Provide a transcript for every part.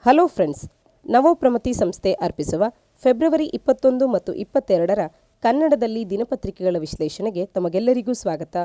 Hello friends, ನವೋಪ್ರಮತಿ ಸಂಸ್ಥೆ ಅರ್ಪಿಸುವ February 21 ಮತ್ತು 22ರ ಕನ್ನಡದಲ್ಲಿ ದಿನಪತ್ರಿಕೆಗಳ ವಿಶ್ಲೇಷಣೆಗೆ ತಮಗೆಲ್ಲರಿಗೂ ಸ್ವಾಗತ.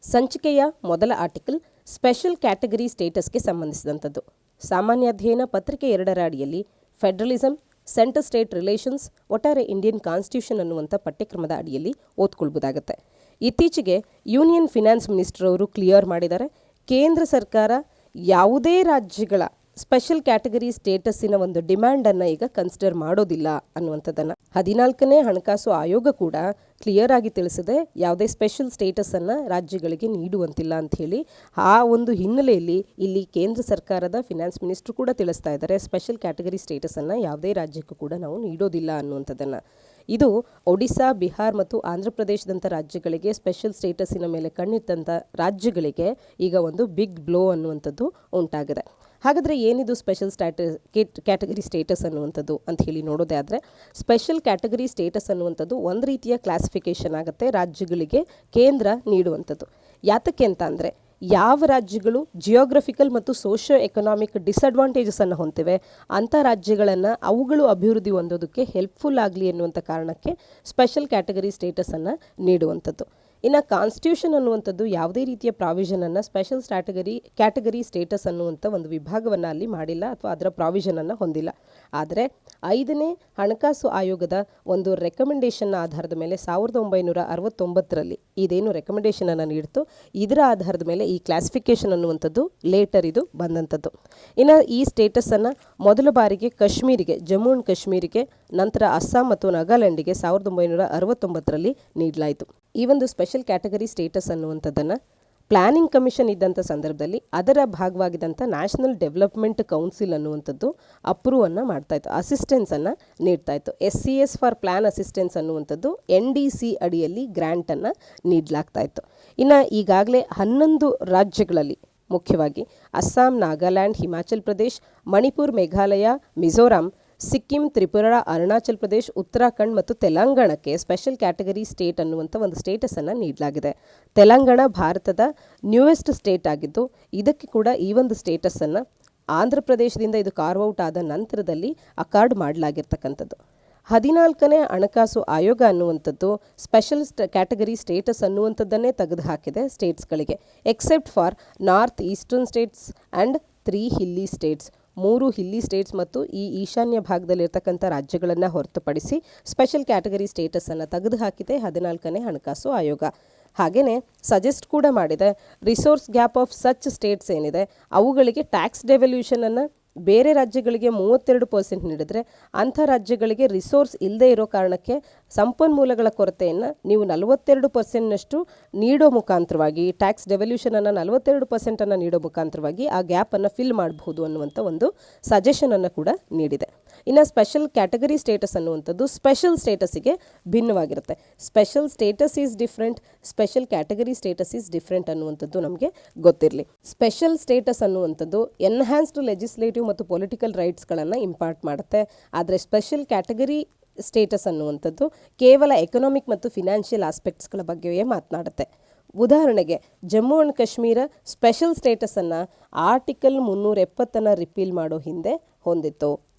ಸಂಚಿಕೆಯ ಮೊದಲ ಆರ್ಟಿಕಲ್ ಸ್ಪೆಷಲ್ ಕ್ಯಾಟಗರಿ ಸ್ಟೇಟಸ್ಗೆ ಸಂಬಂಧಿಸಿದಂಥದ್ದು. ಸಾಮಾನ್ಯ ಅಧ್ಯಯನ ಪತ್ರಿಕೆ 2ರ ಅಡಿಯಲ್ಲಿ ಫೆಡರಲಿಸಮ್, ಸೆಂಟರ್ ಸ್ಟೇಟ್ ರಿಲೇಷನ್ಸ್, ಒಟ್ಟಾರೆ ಇಂಡಿಯನ್ ಕಾನ್ಸ್ಟಿಟ್ಯೂಷನ್ ಅನ್ನುವಂಥ ಪಠ್ಯಕ್ರಮದ ಅಡಿಯಲ್ಲಿ ಓದ್ಕೊಳ್ಬೋದಾಗುತ್ತೆ. ಇತ್ತೀಚೆಗೆ ಯೂನಿಯನ್ ಫಿನಾನ್ಸ್ ಮಿನಿಸ್ಟರ್ ಅವರು ಕ್ಲಿಯರ್ ಮಾಡಿದ್ದಾರೆ, ಕೇಂದ್ರ ಸರ್ಕಾರ ಯಾವುದೇ ರಾಜ್ಯಗಳ ಸ್ಪೆಷಲ್ ಕ್ಯಾಟಗರಿ ಸ್ಟೇಟಸ್ಸಿನ ಒಂದು ಡಿಮ್ಯಾಂಡನ್ನು ಈಗ ಕನ್ಸಿಡರ್ ಮಾಡೋದಿಲ್ಲ ಅನ್ನುವಂಥದ್ದನ್ನು 14ನೇ ಹಣಕಾಸು ಆಯೋಗ ಕೂಡ ಕ್ಲಿಯರ್ ಆಗಿ ತಿಳಿಸಿದೆ. ಯಾವುದೇ ಸ್ಪೆಷಲ್ ಸ್ಟೇಟಸನ್ನು ರಾಜ್ಯಗಳಿಗೆ ನೀಡುವಂತಿಲ್ಲ ಅಂಥೇಳಿ. ಆ ಒಂದು ಹಿನ್ನೆಲೆಯಲ್ಲಿ ಇಲ್ಲಿ ಕೇಂದ್ರ ಸರ್ಕಾರದ ಫಿನಾನ್ಸ್ ಮಿನಿಸ್ಟ್ರು ಕೂಡ ತಿಳಿಸ್ತಾ ಇದ್ದಾರೆ, ಸ್ಪೆಷಲ್ ಕ್ಯಾಟಗರಿ ಸ್ಟೇಟಸನ್ನು ಯಾವುದೇ ರಾಜ್ಯಕ್ಕೂ ಕೂಡ ನಾವು ನೀಡೋದಿಲ್ಲ ಅನ್ನುವಂಥದ್ದನ್ನು. ಇದು ಒಡಿಶಾ, ಬಿಹಾರ್ ಮತ್ತು ಆಂಧ್ರ ಪ್ರದೇಶದಂಥ ರಾಜ್ಯಗಳಿಗೆ ಸ್ಪೆಷಲ್ ಸ್ಟೇಟಸ್ಸಿನ ಮೇಲೆ ಕಣ್ಣಿಟ್ಟಂಥ ರಾಜ್ಯಗಳಿಗೆ ಈಗ ಒಂದು ಬಿಗ್ ಬ್ಲೋ ಅನ್ನುವಂಥದ್ದು ಉಂಟಾಗಿದೆ. ಹಾಗಾದರೆ ಏನಿದು ಸ್ಪೆಷಲ್ ಕ್ಯಾಟಗರಿ ಸ್ಟೇಟಸ್ ಅನ್ನುವಂಥದ್ದು ಅಂತ ಹೇಳಿ ನೋಡೋದೇ ಆದರೆ, ಸ್ಪೆಷಲ್ ಕ್ಯಾಟಗರಿ ಸ್ಟೇಟಸ್ ಅನ್ನುವಂಥದ್ದು ಒಂದು ರೀತಿಯ ಕ್ಲಾಸಿಫಿಕೇಷನ್ ಆಗುತ್ತೆ ರಾಜ್ಯಗಳಿಗೆ ಕೇಂದ್ರ ನೀಡುವಂಥದ್ದು. ಯಾತಕ್ಕೆ ಅಂತ ಅಂದರೆ, ಯಾವ ರಾಜ್ಯಗಳು ಜಿಯೋಗ್ರಫಿಕಲ್ ಮತ್ತು ಸೋಷಿಯೋ ಎಕನಾಮಿಕ್ ಡಿಸ್ಅಡ್ವಾಂಟೇಜಸನ್ನು ಹೊಂದಿವೆ ಅಂಥ ರಾಜ್ಯಗಳನ್ನು ಅವುಗಳು ಅಭಿವೃದ್ಧಿ ಹೊಂದೋದಕ್ಕೆ ಹೆಲ್ಪ್ಫುಲ್ ಆಗಲಿ ಅನ್ನುವಂಥ ಕಾರಣಕ್ಕೆ ಸ್ಪೆಷಲ್ ಕ್ಯಾಟಗರಿ ಸ್ಟೇಟಸನ್ನು ನೀಡುವಂಥದ್ದು. ಇನ್ನು ಕಾನ್ಸ್ಟಿಟ್ಯೂಷನ್ ಅನ್ನುವಂಥದ್ದು ಯಾವುದೇ ರೀತಿಯ ಪ್ರಾವಿಷನನ್ನು ಸ್ಪೆಷಲ್ ಕ್ಯಾಟಗರಿ ಸ್ಟೇಟಸ್ ಅನ್ನುವಂಥ ಒಂದು ವಿಭಾಗವನ್ನು ಅಲ್ಲಿ ಮಾಡಿಲ್ಲ ಅಥವಾ ಅದರ ಪ್ರಾವಿಷನನ್ನು ಹೊಂದಿಲ್ಲ. ಆದರೆ 5ನೇ ಹಣಕಾಸು ಆಯೋಗದ ಒಂದು ರೆಕಮೆಂಡೇಷನ್ನ ಆಧಾರದ ಮೇಲೆ 1969ರಲ್ಲಿ ಇದೇನು ರೆಕಮೆಂಡೇಷನನ್ನು ನೀಡಿತು, ಇದರ ಆಧಾರದ ಮೇಲೆ ಈ ಕ್ಲಾಸಿಫಿಕೇಷನ್ ಅನ್ನುವಂಥದ್ದು ಲೇಟರ್ ಇದು ಬಂದಂಥದ್ದು. ಇನ್ನು ಈ ಸ್ಟೇಟಸನ್ನು ಮೊದಲ ಬಾರಿಗೆ ಕಾಶ್ಮೀರಿಗೆ, ಜಮ್ಮು ಆ್ಯಂಡ್ ಕಾಶ್ಮೀರಿಗೆ, ನಂತರ ಅಸ್ಸಾಂ ಮತ್ತು ನಾಗಾಲ್ಯಾಂಡಿಗೆ 1969ರಲ್ಲಿ ನೀಡಲಾಯಿತು. ಈ ಒಂದು ಸ್ಪೆಷಲ್ ಕ್ಯಾಟಗರಿ ಸ್ಟೇಟಸ್ ಅನ್ನುವಂಥದ್ದನ್ನು ಪ್ಲಾನಿಂಗ್ ಕಮಿಷನ್ ಇದ್ದಂಥ ಸಂದರ್ಭದಲ್ಲಿ ಅದರ ಭಾಗವಾಗಿದ್ದಂಥ ನ್ಯಾಷನಲ್ ಡೆವಲಪ್ಮೆಂಟ್ ಕೌನ್ಸಿಲ್ ಅನ್ನುವಂಥದ್ದು ಅಪ್ರೂವನ್ನು ಮಾಡ್ತಾಯಿತ್ತು, ಅಸಿಸ್ಟೆನ್ಸನ್ನು ನೀಡ್ತಾಯಿತ್ತು. SCS ಫಾರ್ ಪ್ಲಾನ್ ಅಸಿಸ್ಟೆನ್ಸ್ ಅನ್ನುವಂಥದ್ದು NDC ಅಡಿಯಲ್ಲಿ ಗ್ರ್ಯಾಂಟನ್ನು ನೀಡಲಾಗ್ತಾಯಿತ್ತು. ಇನ್ನು ಈಗಾಗಲೇ 11 ರಾಜ್ಯಗಳಲ್ಲಿ, ಮುಖ್ಯವಾಗಿ ಅಸ್ಸಾಂ, ನಾಗಾಲ್ಯಾಂಡ್, ಹಿಮಾಚಲ್ ಪ್ರದೇಶ್, ಮಣಿಪುರ್, ಮೇಘಾಲಯ, ಮಿಜೋರಾಂ, ಸಿಕ್ಕಿಂ, ತ್ರಿಪುರಾ, ಅರುಣಾಚಲ್ ಪ್ರದೇಶ್, ಉತ್ತರಾಖಂಡ್ ಮತ್ತು ತೆಲಂಗಾಣಕ್ಕೆ ಸ್ಪೆಷಲ್ ಕ್ಯಾಟಗರಿ ಸ್ಟೇಟ್ ಅನ್ನುವಂಥ ಒಂದು ಸ್ಟೇಟಸನ್ನು ನೀಡಲಾಗಿದೆ. ತೆಲಂಗಾಣ ಭಾರತದ ನ್ಯೂಯೆಸ್ಟ್ ಸ್ಟೇಟ್ ಆಗಿದ್ದು, ಇದಕ್ಕೆ ಕೂಡ ಈ ಒಂದು ಸ್ಟೇಟಸನ್ನು ಆಂಧ್ರ ಪ್ರದೇಶದಿಂದ ಇದು ಕಾರ್ವ್ಔಟ್ ಆದ ನಂತರದಲ್ಲಿ ಅಕಾರ್ಡ್ ಮಾಡಲಾಗಿರ್ತಕ್ಕಂಥದ್ದು. 14ನೇ ಹಣಕಾಸು ಆಯೋಗ ಅನ್ನುವಂಥದ್ದು ಸ್ಪೆಷಲ್ ಕ್ಯಾಟಗರಿ ಸ್ಟೇಟಸ್ ಅನ್ನುವಂಥದ್ದನ್ನೇ ತೆಗೆದುಹಾಕಿದೆ ಸ್ಟೇಟ್ಸ್ಗಳಿಗೆ, except for north eastern states and 3 hilly states. 3 hilly states ಮತ್ತು ಈ ಈಶಾನ್ಯ ಭಾಗದಲ್ಲಿರ್ತಕ್ಕಂಥ ರಾಜ್ಯಗಳನ್ನು ಹೊರತುಪಡಿಸಿ ಸ್ಪೆಷಲ್ ಕ್ಯಾಟಗರಿ ಸ್ಟೇಟಸನ್ನು ತೆಗೆದುಹಾಕಿದೆ 14ನೇ ಹಣಕಾಸು ಆಯೋಗ. ಹಾಗೆಯೇ ಸಜೆಸ್ಟ್ ಕೂಡ ಮಾಡಿದೆ, resource gap of such States ಏನಿದೆ ಅವುಗಳಿಗೆ ಟ್ಯಾಕ್ಸ್ ಡೆವಲ್ಯೂಷನನ್ನು ಬೇರೆ ರಾಜ್ಯಗಳಿಗೆ 32% ನೀಡಿದರೆ, ಅಂಥ ರಾಜ್ಯಗಳಿಗೆ ರಿಸೋರ್ಸ್ ಇಲ್ಲದೆ ಇರೋ ಕಾರಣಕ್ಕೆ ಸಂಪನ್ಮೂಲಗಳ ಕೊರತೆಯನ್ನು ನೀವು 42%ನಷ್ಟು ನೀಡೋ ಮುಖಾಂತರವಾಗಿ, ಟ್ಯಾಕ್ಸ್ ಡೆವಲ್ಯೂಷನನ್ನು 42%ಅನ್ನು ನೀಡೋ ಮುಖಾಂತರವಾಗಿ ಆ ಗ್ಯಾಪನ್ನು ಫಿಲ್ ಮಾಡಬಹುದು ಅನ್ನುವಂಥ ಒಂದು ಸಜೆಷನನ್ನು ಕೂಡ ನೀಡಿದೆ. ಇನ್ನು ಸ್ಪೆಷಲ್ ಕ್ಯಾಟಗರಿ ಸ್ಟೇಟಸ್ ಅನ್ನುವಂಥದ್ದು ಸ್ಪೆಷಲ್ ಸ್ಟೇಟಸ್ಸಿಗೆ ಭಿನ್ನವಾಗಿರುತ್ತೆ. Special status is different, special category status is different ಅನ್ನುವಂಥದ್ದು ನಮಗೆ ಗೊತ್ತಿರಲಿ. ಸ್ಪೆಷಲ್ ಸ್ಟೇಟಸ್ ಅನ್ನುವಂಥದ್ದು ಎನ್ಹ್ಯಾನ್ಸ್ಡ್ ಲೆಜಿಸ್ಲೇಟಿವ್ ಮತ್ತು ಪೊಲಿಟಿಕಲ್ ರೈಟ್ಸ್ಗಳನ್ನು ಇಂಪಾರ್ಟ್ ಮಾಡುತ್ತೆ. ಆದರೆ ಸ್ಪೆಷಲ್ ಕ್ಯಾಟಗರಿ ಸ್ಟೇಟಸ್ ಅನ್ನುವಂಥದ್ದು ಕೇವಲ ಎಕನಾಮಿಕ್ ಮತ್ತು ಫಿನಾನ್ಷಿಯಲ್ ಆಸ್ಪೆಕ್ಟ್ಸ್ಗಳ ಬಗ್ಗೆಯೇ ಮಾತನಾಡುತ್ತೆ. ಉದಾಹರಣೆಗೆ ಜಮ್ಮು ಆ್ಯಂಡ್ ಕಾಶ್ಮೀರ ಸ್ಪೆಷಲ್ ಸ್ಟೇಟಸನ್ನು ಆರ್ಟಿಕಲ್ 370 ರಿಪೀಲ್ ಮಾಡೋ ಹಿಂದೆ ಹೊಂದಿತ್ತು.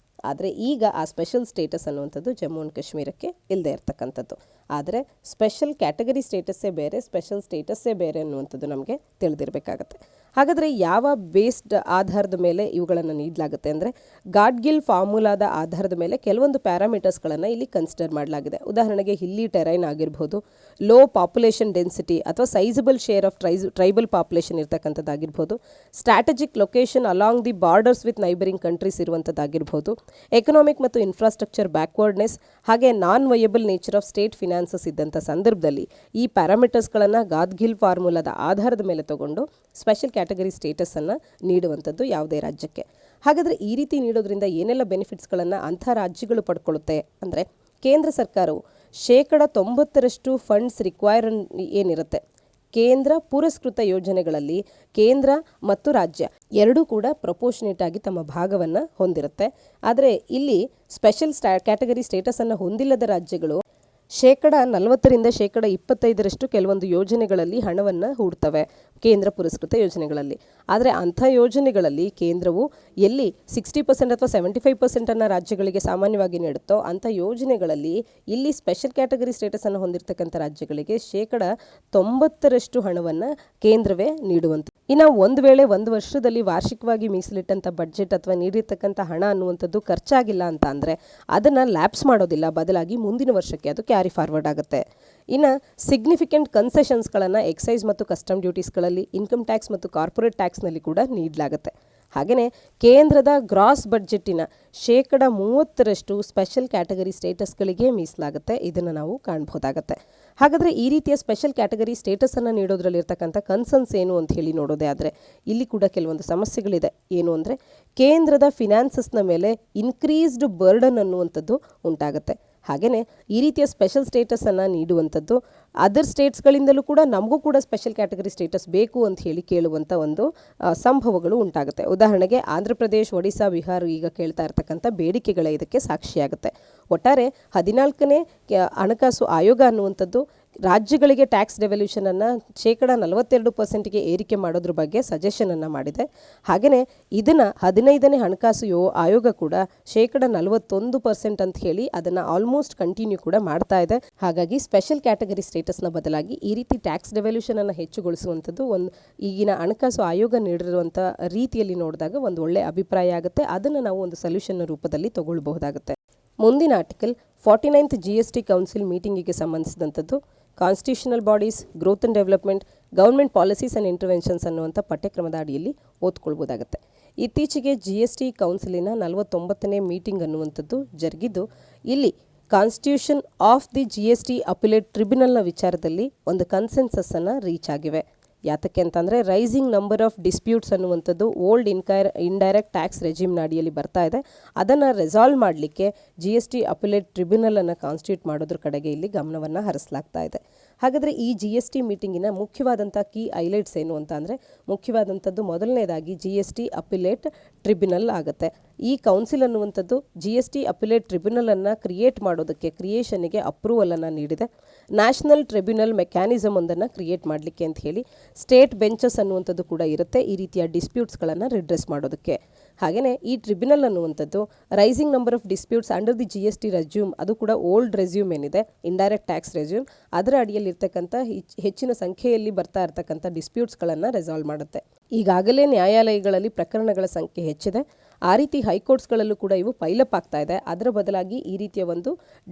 ಆದರೆ ಈಗ ಆ ಸ್ಪೆಷಲ್ ಸ್ಟೇಟಸ್ ಅನ್ನುವಂಥದ್ದು ಜಮ್ಮು ಆ್ಯಂಡ್ ಕಾಶ್ಮೀರಕ್ಕೆ ಇಲ್ಲದೆ ಇರತಕ್ಕಂಥದ್ದು. ಆದರೆ ಸ್ಪೆಷಲ್ ಕ್ಯಾಟಗರಿ ಸ್ಟೇಟಸ್ಸೇ ಬೇರೆ, ಸ್ಪೆಷಲ್ ಸ್ಟೇಟಸ್ಸೇ ಬೇರೆ ಅನ್ನುವಂಥದ್ದು ನಮಗೆ ತಿಳಿದಿರಬೇಕಾಗತ್ತೆ. ಹಾಗಾದರೆ ಯಾವ ಬೇಸ್ಡ್ ಆಧಾರದ ಮೇಲೆ ಇವುಗಳನ್ನು ನೀಡಲಾಗುತ್ತೆ ಅಂದರೆ, ಗಾಡ್ಗಿಲ್ ಫಾರ್ಮುಲಾದ ಆಧಾರದ ಮೇಲೆ ಕೆಲವೊಂದು ಪ್ಯಾರಾಮೀಟರ್ಸ್ಗಳನ್ನು ಇಲ್ಲಿ ಕನ್ಸಿಡರ್ ಮಾಡಲಾಗಿದೆ. ಉದಾಹರಣೆಗೆ ಹಿಲ್ಲಿ ಟೆರೈನ್ ಆಗಿರ್ಬೋದು, ಲೋ ಪಾಪ್ಯುಲೇಷನ್ ಡೆನ್ಸಿಟಿ ಅಥವಾ sizeable share of tribal population ಇರ್ತಕ್ಕಂಥದ್ದಾಗಿರ್ಬೋದು, strategic location along the borders with neighbouring countries ಇರುವಂಥದ್ದಾಗಿರ್ಬೋದು, ಎಕನಾಮಿಕ್ ಮತ್ತು ಇನ್ಫ್ರಾಸ್ಟ್ರಕ್ಚರ್ ಬ್ಯಾಕ್ವರ್ಡ್ನೆಸ್, ಹಾಗೆ non viable nature of state finances ಇದ್ದಂಥ ಸಂದರ್ಭದಲ್ಲಿ ಈ ಪ್ಯಾರಾಮೀಟರ್ಸ್ಗಳನ್ನು ಗಾಡ್ಗಿಲ್ ಫಾರ್ಮುಲಾದ ಆಧಾರದ ಮೇಲೆ ತಗೊಂಡು ಸ್ಪೆಷಲ್ ಕ್ಯಾಟಗರಿ ಸ್ಟೇಟಸನ್ನು ನೀಡುವಂಥದ್ದು ಯಾವುದೇ ರಾಜ್ಯಕ್ಕೆ. ಹಾಗಾದರೆ ಈ ರೀತಿ ನೀಡೋದ್ರಿಂದ ಏನೆಲ್ಲ ಬೆನಿಫಿಟ್ಸ್ಗಳನ್ನು ಅಂಥ ರಾಜ್ಯಗಳು ಪಡ್ಕೊಳ್ಳುತ್ತೆ ಅಂದರೆ, ಕೇಂದ್ರ ಸರ್ಕಾರವು 90% ಫಂಡ್ಸ್ ರಿಕ್ವೈರ್ ಏನಿರುತ್ತೆ, ಕೇಂದ್ರ ಪುರಸ್ಕೃತ ಯೋಜನೆಗಳಲ್ಲಿ ಕೇಂದ್ರ ಮತ್ತು ರಾಜ್ಯ ಎರಡೂ ಕೂಡ ಪ್ರಪೋರ್ಷನೇಟ್ ಆಗಿ ತಮ್ಮ ಭಾಗವನ್ನು ಹೊಂದಿರುತ್ತೆ. ಆದರೆ ಇಲ್ಲಿ ಸ್ಪೆಷಲ್ ಕ್ಯಾಟಗರಿ ಸ್ಟೇಟಸನ್ನು ಹೊಂದಿಲ್ಲದ ರಾಜ್ಯಗಳು 40% 25% ಕೆಲವೊಂದು ಯೋಜನೆಗಳಲ್ಲಿ ಹಣವನ್ನು ಹೂಡ್ತವೆ. ಕೇಂದ್ರ ಪುರಸ್ಕೃತ ಯೋಜನೆಗಳಲ್ಲಿ. ಆದರೆ ಅಂಥ ಯೋಜನೆಗಳಲ್ಲಿ ಕೇಂದ್ರವು ಎಲ್ಲಿ 60% ಅಥವಾ 75% ರಾಜ್ಯಗಳಿಗೆ ಸಾಮಾನ್ಯವಾಗಿ ನೀಡುತ್ತೋ ಅಂಥ ಯೋಜನೆಗಳಲ್ಲಿ ಇಲ್ಲಿ ಸ್ಪೆಷಲ್ ಕ್ಯಾಟಗರಿ ಸ್ಟೇಟಸನ್ನು ಹೊಂದಿರತಕ್ಕಂಥ ರಾಜ್ಯಗಳಿಗೆ 90% ಹಣವನ್ನು ಕೇಂದ್ರವೇ ನೀಡುವಂಥದ್ದು. ಇನ್ನು ಒಂದು ವೇಳೆ ಒಂದು ವರ್ಷದಲ್ಲಿ ವಾರ್ಷಿಕವಾಗಿ ಮೀಸಲಿಟ್ಟಂಥ ಬಡ್ಜೆಟ್ ಅಥವಾ ನೀಡಿರ್ತಕ್ಕಂಥ ಹಣ ಅನ್ನುವಂಥದ್ದು ಖರ್ಚಾಗಿಲ್ಲ ಅಂತ ಅಂದರೆ ಅದನ್ನು ಲ್ಯಾಪ್ಸ್ ಮಾಡೋದಿಲ್ಲ, ಬದಲಾಗಿ ಮುಂದಿನ ವರ್ಷಕ್ಕೆ ಅದು ಕ್ಯಾರಿ ಫಾರ್ವರ್ಡ್ ಆಗುತ್ತೆ. ಇನ್ನು ಸಿಗ್ನಿಫಿಕೆಂಟ್ ಕನ್ಸೆಷನ್ಸ್ಗಳನ್ನು ಎಕ್ಸೈಸ್ ಮತ್ತು ಕಸ್ಟಮ್ ಡ್ಯೂಟೀಸ್ಗಳಲ್ಲಿ, ಇನ್ಕಮ್ ಟ್ಯಾಕ್ಸ್ ಮತ್ತು ಕಾರ್ಪೊರೇಟ್ ಟ್ಯಾಕ್ಸ್ನಲ್ಲಿ ಕೂಡ ನೀಡಲಾಗುತ್ತೆ. ಹಾಗೆಯೇ ಕೇಂದ್ರದ ಗ್ರಾಸ್ ಬಡ್ಜೆಟ್ಟಿನ 30% ಸ್ಪೆಷಲ್ ಕ್ಯಾಟಗರಿ ಸ್ಟೇಟಸ್ಗಳಿಗೆ ಮೀಸಲಾಗುತ್ತೆ. ಇದನ್ನು ನಾವು ಕಾಣ್ಬೋದಾಗತ್ತೆ. ಹಾಗಾದರೆ ಈ ರೀತಿಯ ಸ್ಪೆಷಲ್ ಕ್ಯಾಟಗರಿ ಸ್ಟೇಟಸನ್ನು ನೀಡೋದ್ರಲ್ಲಿರ್ತಕ್ಕಂಥ ಕನ್ಸರ್ನ್ಸ್ ಏನು ಅಂತ ಹೇಳಿ ನೋಡೋದೇ ಆದರೆ ಇಲ್ಲಿ ಕೂಡ ಕೆಲವೊಂದು ಸಮಸ್ಯೆಗಳಿದೆ. ಏನು ಅಂದರೆ ಕೇಂದ್ರದ ಫಿನಾನ್ಸಸ್ನ ಮೇಲೆ ಇನ್ಕ್ರೀಸ್ಡ್ ಬರ್ಡನ್ ಅನ್ನುವಂಥದ್ದು ಉಂಟಾಗುತ್ತೆ. ಹಾಗೆಯೇ ಈ ರೀತಿಯ ಸ್ಪೆಷಲ್ ಸ್ಟೇಟಸನ್ನು ನೀಡುವಂಥದ್ದು ಅದರ್ ಸ್ಟೇಟ್ಸ್ಗಳಿಂದಲೂ ಕೂಡ ನಮಗೂ ಕೂಡ ಸ್ಪೆಷಲ್ ಕ್ಯಾಟಗರಿ ಸ್ಟೇಟಸ್ ಬೇಕು ಅಂತ ಹೇಳಿ ಕೇಳುವಂಥ ಒಂದು ಸಂಭವಗಳು ಉಂಟಾಗುತ್ತೆ. ಉದಾಹರಣೆಗೆ ಆಂಧ್ರ ಪ್ರದೇಶ್, ಒಡಿಶಾ, ಬಿಹಾರ ಈಗ ಕೇಳ್ತಾ ಇರ್ತಕ್ಕಂಥ ಬೇಡಿಕೆಗಳೇ ಇದಕ್ಕೆ ಸಾಕ್ಷಿಯಾಗುತ್ತೆ. ಒಟ್ಟಾರೆ 14ನೇ ಹಣಕಾಸು ಆಯೋಗ ಅನ್ನುವಂಥದ್ದು ರಾಜ್ಯಗಳಿಗೆ ಟ್ಯಾಕ್ಸ್ ಡೆವಲ್ಯೂಷನನ್ನು 42%ಗೆ ಏರಿಕೆ ಮಾಡೋದ್ರ ಬಗ್ಗೆ ಸಜೆಷನನ್ನು ಮಾಡಿದೆ. ಹಾಗೆಯೇ ಇದನ್ನು 15ನೇ ಹಣಕಾಸು ಆಯೋಗ ಕೂಡ 41% ಅಂತ ಹೇಳಿ ಅದನ್ನು ಆಲ್ಮೋಸ್ಟ್ ಕಂಟಿನ್ಯೂ ಕೂಡ ಮಾಡ್ತಾ ಇದೆ. ಹಾಗಾಗಿ ಸ್ಪೆಷಲ್ ಕ್ಯಾಟಗರಿ ಸ್ಟೇಟಸ್ನ ಬದಲಾಗಿ ಈ ರೀತಿ ಟ್ಯಾಕ್ಸ್ ಡೆವಲ್ಯೂಷನನ್ನು ಹೆಚ್ಚುಗೊಳಿಸುವಂಥದ್ದು ಈಗಿನ ಹಣಕಾಸು ಆಯೋಗ ನೀಡಿರುವಂಥ ರೀತಿಯಲ್ಲಿ ನೋಡಿದಾಗ ಒಂದು ಒಳ್ಳೆಯ ಅಭಿಪ್ರಾಯ ಆಗುತ್ತೆ. ಅದನ್ನು ನಾವು ಒಂದು ಸೊಲ್ಯೂಷನ್ ರೂಪದಲ್ಲಿ ತಗೊಳ್ಬಹುದಾಗುತ್ತೆ. ಮುಂದಿನ ಆರ್ಟಿಕಲ್ 49th GST ಕೌನ್ಸಿಲ್ ಮೀಟಿಂಗಿಗೆ ಸಂಬಂಧಿಸಿದಂಥದ್ದು constitutional bodies, growth and development, government policies and interventions ಅನ್ನುವಂಥ ಪಠ್ಯಕ್ರಮದ ಅಡಿಯಲ್ಲಿ ಓದ್ಕೊಳ್ಬೋದಾಗುತ್ತೆ. ಇತ್ತೀಚೆಗೆ GST ಕೌನ್ಸಿಲಿನ 49ನೇ ಮೀಟಿಂಗ್ ಅನ್ನುವಂಥದ್ದು ಜರುಗಿದ್ದು ಇಲ್ಲಿ constitution of the GST appellate ಟ್ರಿಬ್ಯುನಲ್ನ ವಿಚಾರದಲ್ಲಿ ಒಂದು ಕನ್ಸೆನ್ಸಸ್ಸನ್ನು ರೀಚ್ ಆಗಿವೆ. ಯಾತಕ್ಕೆ ಅಂತಂದರೆ ರೈಸಿಂಗ್ ನಂಬರ್ ಆಫ್ ಡಿಸ್ಪ್ಯೂಟ್ಸ್ ಅನ್ನುವಂಥದ್ದು ಓಲ್ಡ್ ಇಂಡೈರೆಕ್ಟ್ ಟ್ಯಾಕ್ಸ್ ರೆಜಿಮ್ನ ಅಡಿಯಲ್ಲಿ ಬರ್ತಾ ಇದೆ. ಅದನ್ನು ರೆಸಾಲ್ವ್ ಮಾಡಲಿಕ್ಕೆ GST ಅಪಿಲೇಟ್ ಟ್ರಿಬ್ಯುನಲನ್ನು ಕಾನ್ಸ್ಟಿಟ್ಯೂಟ್ ಮಾಡೋದ್ರ ಕಡೆಗೆ ಇಲ್ಲಿ ಗಮನವನ್ನು ಹರಿಸಲಾಗ್ತಾ ಇದೆ. ಹಾಗಾದರೆ ಈ GST ಮೀಟಿಂಗಿನ ಮುಖ್ಯವಾದಂಥ ಕೀ ಹೈಲೈಟ್ಸ್ ಏನು ಅಂತ ಅಂದರೆ ಮುಖ್ಯವಾದಂಥದ್ದು ಮೊದಲನೇದಾಗಿ GST ಅಪಿಲೇಟ್ ಟ್ರಿಬ್ಯುನಲ್ ಆಗುತ್ತೆ. ಈ ಕೌನ್ಸಿಲ್ ಅನ್ನುವಂಥದ್ದು GST ಅಪಿಲೇಟ್ ಟ್ರಿಬ್ಯುನಲನ್ನು ಕ್ರಿಯೇಟ್ ಮಾಡೋದಕ್ಕೆ ಕ್ರಿಯೇಷನ್ಗೆ ಅಪ್ರೂವಲನ್ನು ನೀಡಿದೆ. ನ್ಯಾಷನಲ್ ಟ್ರಿಬ್ಯುನಲ್ ಮೆಕ್ಯಾನಿಸಮ್ ಒಂದನ್ನು ಕ್ರಿಯೇಟ್ ಮಾಡಲಿಕ್ಕೆ ಅಂತ ಹೇಳಿ ಸ್ಟೇಟ್ ಬೆಂಚಸ್ ಅನ್ನುವಂಥದ್ದು ಕೂಡ ಇರುತ್ತೆ ಈ ರೀತಿಯ ಡಿಸ್ಪ್ಯೂಟ್ಸ್ಗಳನ್ನು ರಿಡ್ರೆಸ್ ಮಾಡೋದಕ್ಕೆ. ಹಾಗೆಯೇ ಈ ಟ್ರಿಬ್ಯುನಲ್ ಅನ್ನುವಂಥದ್ದು rising number of disputes under the GST regime, ಅದು ಕೂಡ ಓಲ್ಡ್ ರೆಸ್ಯೂಮ್ ಏನಿದೆ ಇಂಡೈರೆಕ್ಟ್ ಟ್ಯಾಕ್ಸ್ ರೆಸ್ಯೂಮ್, ಅದರ ಅಡಿಯಲ್ಲಿ ಇರ್ತಕ್ಕಂಥ ಹೆಚ್ಚಿನ ಸಂಖ್ಯೆಯಲ್ಲಿ ಬರ್ತಾ ಇರ್ತಕ್ಕಂಥ ಡಿಸ್ಪ್ಯೂಟ್ಸ್ಗಳನ್ನು ರೆಸಾಲ್ವ್ ಮಾಡುತ್ತೆ. ಈಗಾಗಲೇ ನ್ಯಾಯಾಲಯಗಳಲ್ಲಿ ಪ್ರಕರಣಗಳ ಸಂಖ್ಯೆ ಹೆಚ್ಚಿದೆ. ಆ ರೀತಿ ಹೈಕೋರ್ಟ್ಸ್ಗಳಲ್ಲೂ ಕೂಡ ಇವು ಪೈಲಪ್ ಆಗ್ತಾ ಇದೆ. ಅದರ ಬದಲಾಗಿ ಈ ರೀತಿಯ ಒಂದು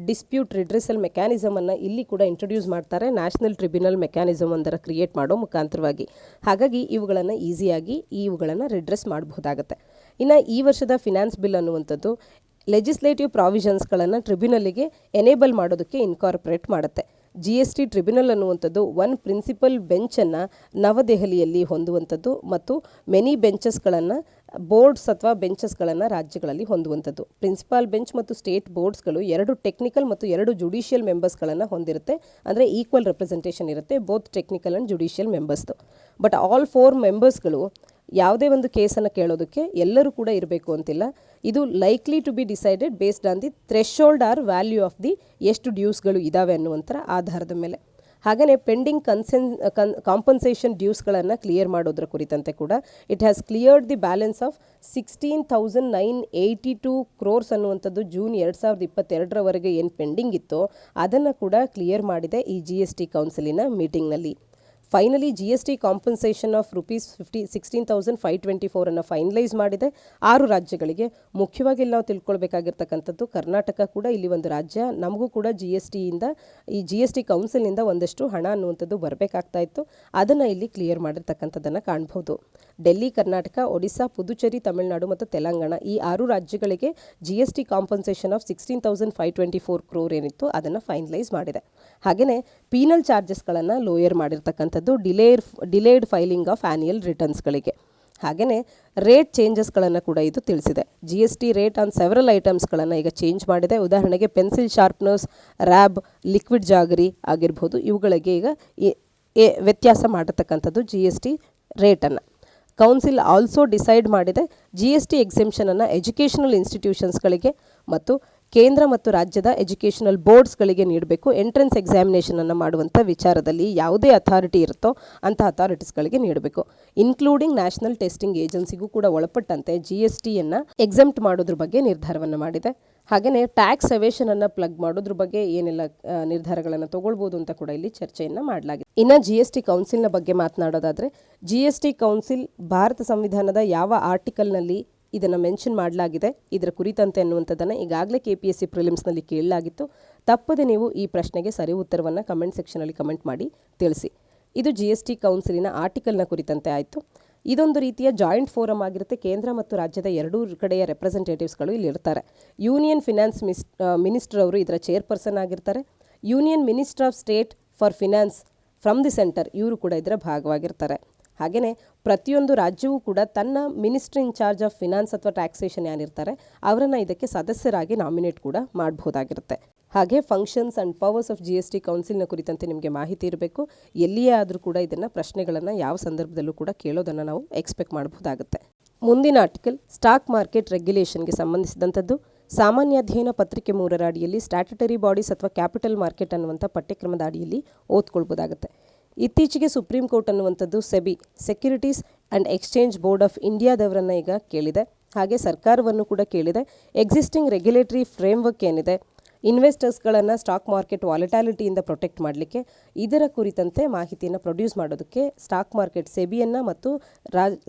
ಡಿಸ್ಪ್ಯೂಟ್ ರಿಡ್ರೆಸಲ್ ಮೆಕ್ಯಾನಿಸಮನ್ನು ಇಲ್ಲಿ ಕೂಡ ಇಂಟ್ರೊಡ್ಯೂಸ್ ಮಾಡ್ತಾರೆ, ನ್ಯಾಷನಲ್ ಟ್ರಿಬ್ಯುನಲ್ ಮೆಕ್ಯಾನಿಸಮ್ ಒಂದರ ಕ್ರಿಯೇಟ್ ಮಾಡೋ ಮುಖಾಂತರವಾಗಿ. ಹಾಗಾಗಿ ಇವುಗಳನ್ನು ಈಸಿಯಾಗಿ ಇವುಗಳನ್ನು ರಿಡ್ರೆಸ್ ಮಾಡಬಹುದಾಗುತ್ತೆ. ಇನ್ನು ಈ ವರ್ಷದ ಫಿನಾನ್ಸ್ ಬಿಲ್ ಅನ್ನುವಂಥದ್ದು ಲೆಜಿಸ್ಲೇಟಿವ್ ಪ್ರಾವಿಷನ್ಸ್ಗಳನ್ನು ಟ್ರಿಬ್ಯುನಲ್ಲಿಗೆ ಎನೇಬಲ್ ಮಾಡೋದಕ್ಕೆ ಇನ್ಕಾರ್ಪೊರೇಟ್ ಮಾಡುತ್ತೆ. GST ಟ್ರಿಬ್ಯುನಲ್ ಅನ್ನುವಂಥದ್ದು ಒನ್ ಪ್ರಿನ್ಸಿಪಲ್ ಬೆಂಚನ್ನು ನವದೆಹಲಿಯಲ್ಲಿ ಹೊಂದುವಂಥದ್ದು ಮತ್ತು ಮೆನಿ ಬೆಂಚಸ್ಗಳನ್ನು ಬೋರ್ಡ್ಸ್ ಅಥವಾ ಬೆಂಚಸ್ಗಳನ್ನು ರಾಜ್ಯಗಳಲ್ಲಿ ಹೊಂದುವಂಥದ್ದು. ಪ್ರಿನ್ಸಿಪಾಲ್ ಬೆಂಚ್ ಮತ್ತು ಸ್ಟೇಟ್ ಬೋರ್ಡ್ಸ್ಗಳು 2 ಟೆಕ್ನಿಕಲ್ ಮತ್ತು 2 ಜುಡಿಷಿಯಲ್ ಮೆಂಬರ್ಸ್ಗಳನ್ನು ಹೊಂದಿರುತ್ತೆ. ಅಂದರೆ ಈಕ್ವಲ್ ರೆಪ್ರೆಸೆಂಟೇಷನ್ ಇರುತ್ತೆ ಬೋತ್ ಟೆಕ್ನಿಕಲ್ ಆ್ಯಂಡ್ ಜುಡಿಷಿಯಲ್ ಮೆಂಬರ್ಸ್ದು. ಬಟ್ ಆಲ್ 4 ಮೆಂಬರ್ಸ್ಗಳು ಯಾವುದೇ ಒಂದು ಕೇಸನ್ನು ಕೇಳೋದಕ್ಕೆ ಎಲ್ಲರೂ ಕೂಡ ಇರಬೇಕು ಅಂತಿಲ್ಲ. ಇದು likely to be decided based on the threshold or value of the ಎಷ್ಟು ಡ್ಯೂಸ್ಗಳು ಇದ್ದಾವೆ ಅನ್ನುವಂಥ ಆಧಾರದ ಮೇಲೆ. ಹಾಗೆಯೇ ಪೆಂಡಿಂಗ್ ಕಾಂಪನ್ಸೇಷನ್ ಡ್ಯೂಸ್ಗಳನ್ನು ಕ್ಲಿಯರ್ ಮಾಡೋದ್ರ ಕುರಿತಂತೆ ಕೂಡ it has cleared the balance of 16,982 crores ಅನ್ನುವಂಥದ್ದು ಜೂನ್ 2022 ಏನು ಪೆಂಡಿಂಗ್ ಇತ್ತೋ ಅದನ್ನು ಕೂಡ ಕ್ಲಿಯರ್ ಮಾಡಿದೆ ಈ GST ಕೌನ್ಸಿಲಿನ ಮೀಟಿಂಗ್ನಲ್ಲಿ. Finally GST compensation of rupees 16,524 ಅನ್ನು ಫೈನಲೈಸ್ ಮಾಡಿದೆ 6 ರಾಜ್ಯಗಳಿಗೆ. ಮುಖ್ಯವಾಗಿ ನಾವು ತಿಳ್ಕೊಳ್ಬೇಕಾಗಿರ್ತಕ್ಕಂಥದ್ದು ಕರ್ನಾಟಕ ಕೂಡ ಇಲ್ಲಿ ಒಂದು ರಾಜ್ಯ. ನಮಗೂ ಕೂಡ ಈ GST ಕೌನ್ಸಿಲ್ನಿಂದ ಒಂದಷ್ಟು ಹಣ ಅನ್ನುವಂಥದ್ದು ಬರಬೇಕಾಗ್ತಾ ಇತ್ತು. ಅದನ್ನು ಇಲ್ಲಿ ಕ್ಲಿಯರ್ ಮಾಡಿರ್ತಕ್ಕಂಥದ್ದನ್ನು ಕಾಣ್ಬೋದು. ಡೆಲ್ಲಿ, ಕರ್ನಾಟಕ, ಒಡಿಶಾ, ಪುದುಚೇರಿ, ತಮಿಳುನಾಡು ಮತ್ತು ತೆಲಂಗಾಣ ಈ 6 ರಾಜ್ಯಗಳಿಗೆ GST ಕಾಂಪನ್ಸೇಷನ್ ಆಫ್ 16,524 crore ಏನಿತ್ತು ಅದನ್ನು ಫೈನಲೈಸ್ ಮಾಡಿದೆ. ಹಾಗೆಯೇ ಪೀನಲ್ ಚಾರ್ಜಸ್ಗಳನ್ನು ಲೋಯರ್ ಮಾಡಿರ್ತಕ್ಕಂಥ ಡಿಲೇಡ್ ಫೈಲಿಂಗ್ ಆಫ್ ಆ್ಯನ್ಯಲ್ ರಿಟರ್ನ್ಸ್ಗಳಿಗೆ. ಹಾಗೆಯೇ ರೇಟ್ ಚೇಂಜಸ್ಗಳನ್ನು ಕೂಡ ಇದು ತಿಳಿಸಿದೆ. GST ರೇಟ್ ಆನ್ ಸೆವೆರಲ್ ಐಟಮ್ಸ್ಗಳನ್ನು ಈಗ ಚೇಂಜ್ ಮಾಡಿದೆ. ಉದಾಹರಣೆಗೆ ಪೆನ್ಸಿಲ್ ಶಾರ್ಪ್ನರ್ಸ್, ರ್ಯಾಬ್, ಲಿಕ್ವಿಡ್ ಜಾಗರಿ ಆಗಿರ್ಬೋದು, ಇವುಗಳಿಗೆ ಈಗ ವ್ಯತ್ಯಾಸ ಮಾಡಿರ್ತಕ್ಕಂಥದ್ದು GST ರೇಟನ್ನು. ಕೌನ್ಸಿಲ್ ಆಲ್ಸೋ ಡಿಸೈಡ್ ಮಾಡಿದೆ GST ಎಕ್ಸೆಂಪ್ಷನನ್ನು ಎಜುಕೇಷನಲ್ ಇನ್ಸ್ಟಿಟ್ಯೂಷನ್ಸ್ಗಳಿಗೆ ಮತ್ತು ಕೇಂದ್ರ ಮತ್ತು ರಾಜ್ಯದ ಎಜುಕೇಷನಲ್ ಬೋರ್ಡ್ಸ್ಗಳಿಗೆ ನೀಡಬೇಕು. ಎಂಟ್ರೆನ್ಸ್ ಎಕ್ಸಾಮಿನೇಷನನ್ನು ಮಾಡುವಂಥ ವಿಚಾರದಲ್ಲಿ ಯಾವುದೇ ಅಥಾರಿಟಿ ಇರುತ್ತೋ ಅಂಥ ಅಥಾರಿಟೀಸ್ಗಳಿಗೆ ನೀಡಬೇಕು. ಇನ್ಕ್ಲೂಡಿಂಗ್ ನ್ಯಾಷನಲ್ ಟೆಸ್ಟಿಂಗ್ ಏಜೆನ್ಸಿಗೂ ಕೂಡ ಒಳಪಟ್ಟಂತೆ GSTಯನ್ನು ಎಕ್ಸೆಂಪ್ಟ್ ಮಾಡೋದ್ರ ಬಗ್ಗೆ ನಿರ್ಧಾರವನ್ನು ಮಾಡಿದೆ. ಹಾಗೆಯೇ ಟ್ಯಾಕ್ಸ್ ಎವೇಷನನ್ನು ಪ್ಲಗ್ ಮಾಡೋದ್ರ ಬಗ್ಗೆ ಏನೆಲ್ಲ ನಿರ್ಧಾರಗಳನ್ನು ತಗೊಳ್ಬೋದು ಅಂತ ಕೂಡ ಇಲ್ಲಿ ಚರ್ಚೆಯನ್ನು ಮಾಡಲಾಗಿದೆ. ಇನ್ನು GST ಕೌನ್ಸಿಲ್ನ ಬಗ್ಗೆ ಮಾತನಾಡೋದಾದರೆ, GST ಕೌನ್ಸಿಲ್ ಭಾರತ ಸಂವಿಧಾನದ ಯಾವ ಆರ್ಟಿಕಲ್ನಲ್ಲಿ ಇದನ್ನು ಮೆನ್ಷನ್ ಮಾಡಲಾಗಿದೆ ಇದರ ಕುರಿತಂತೆ ಅನ್ನುವಂಥದ್ದನ್ನು ಈಗಾಗಲೇ KPSC ಪ್ರಿಲಿಮ್ಸ್ನಲ್ಲಿ ಕೇಳಲಾಗಿತ್ತು. ತಪ್ಪದೆ ನೀವು ಈ ಪ್ರಶ್ನೆಗೆ ಸರಿ ಉತ್ತರವನ್ನು ಕಮೆಂಟ್ ಸೆಕ್ಷನಲ್ಲಿ ಕಮೆಂಟ್ ಮಾಡಿ ತಿಳಿಸಿ. ಇದು GST ಕೌನ್ಸಿಲಿನ ಆರ್ಟಿಕಲ್ನ ಕುರಿತಂತೆ ಆಯಿತು. ಇದೊಂದು ರೀತಿಯ ಜಾಯಿಂಟ್ ಫೋರಮ್ ಆಗಿರುತ್ತೆ. ಕೇಂದ್ರ ಮತ್ತು ರಾಜ್ಯದ ಎರಡೂ ಕಡೆಯ ರೆಪ್ರೆಸೆಂಟೇಟಿವ್ಸ್ಗಳು ಇಲ್ಲಿ ಇರ್ತಾರೆ. ಯೂನಿಯನ್ ಫಿನಾನ್ಸ್ ಮಿನಿಸ್ಟರ್ ಅವರು ಇದರ ಚೇರ್ಪರ್ಸನ್ ಆಗಿರ್ತಾರೆ. Union minister of state for finance from the centre ಇವರು ಕೂಡ ಇದರ ಭಾಗವಾಗಿರ್ತಾರೆ. ಹಾಗೆಯೇ ಪ್ರತಿಯೊಂದು ರಾಜ್ಯವೂ ಕೂಡ ತನ್ನ ministry in charge of finance ಅಥವಾ ಟ್ಯಾಕ್ಸೇಷನ್ ಏನಿರ್ತಾರೆ ಅವರನ್ನು ಇದಕ್ಕೆ ಸದಸ್ಯರಾಗಿ ನಾಮಿನೇಟ್ ಕೂಡ ಮಾಡಬಹುದಾಗಿರುತ್ತೆ. ಹಾಗೆ functions and powers of GST ಕೌನ್ಸಿಲ್ನ ಕುರಿತಂತೆ ನಿಮಗೆ ಮಾಹಿತಿ ಇರಬೇಕು. ಎಲ್ಲಿಯೇ ಆದರೂ ಕೂಡ ಇದನ್ನು ಪ್ರಶ್ನೆಗಳನ್ನು ಯಾವ ಸಂದರ್ಭದಲ್ಲೂ ಕೂಡ ಕೇಳೋದನ್ನು ನಾವು ಎಕ್ಸ್ಪೆಕ್ಟ್ ಮಾಡಬಹುದಾಗುತ್ತೆ. ಮುಂದಿನ ಆರ್ಟಿಕಲ್ ಸ್ಟಾಕ್ ಮಾರ್ಕೆಟ್ ರೆಗ್ಯುಲೇಷನ್ಗೆ ಸಂಬಂಧಿಸಿದಂಥದ್ದು. ಸಾಮಾನ್ಯ ಅಧ್ಯಯನ ಪತ್ರಿಕೆ 3ರ ಅಡಿಯಲ್ಲಿ ಸ್ಟ್ಯಾಟ್ಯುಟರಿ ಬಾಡೀಸ್ ಅಥವಾ ಕ್ಯಾಪಿಟಲ್ ಮಾರ್ಕೆಟ್ ಅನ್ನುವಂಥ ಪಠ್ಯಕ್ರಮದ ಅಡಿಯಲ್ಲಿ ಓದ್ಕೊಳ್ಬೋದಾಗುತ್ತೆ. ಇತ್ತೀಚೆಗೆ ಸುಪ್ರೀಂ ಕೋರ್ಟ್ ಅನ್ನುವಂಥದ್ದು SEBI securities and exchange board of ಇಂಡಿಯಾದವರನ್ನು ಈಗ ಕೇಳಿದೆ. ಹಾಗೆ ಸರ್ಕಾರವನ್ನು ಕೂಡ ಕೇಳಿದೆ. ಎಕ್ಸಿಸ್ಟಿಂಗ್ ರೆಗ್ಯುಲೇಟರಿ ಫ್ರೇಮ್ವರ್ಕ್ ಏನಿದೆ ಇನ್ವೆಸ್ಟರ್ಸ್ಗಳನ್ನು ಸ್ಟಾಕ್ ಮಾರ್ಕೆಟ್ ವಾಲಿಟಾಲಿಟಿಯಿಂದ ಪ್ರೊಟೆಕ್ಟ್ ಮಾಡಲಿಕ್ಕೆ ಇದರ ಕುರಿತಂತೆ ಮಾಹಿತಿಯನ್ನು ಪ್ರೊಡ್ಯೂಸ್ ಮಾಡೋದಕ್ಕೆ ಸ್ಟಾಕ್ ಮಾರ್ಕೆಟ್ ಸೆಬಿಯನ್ನು ಮತ್ತು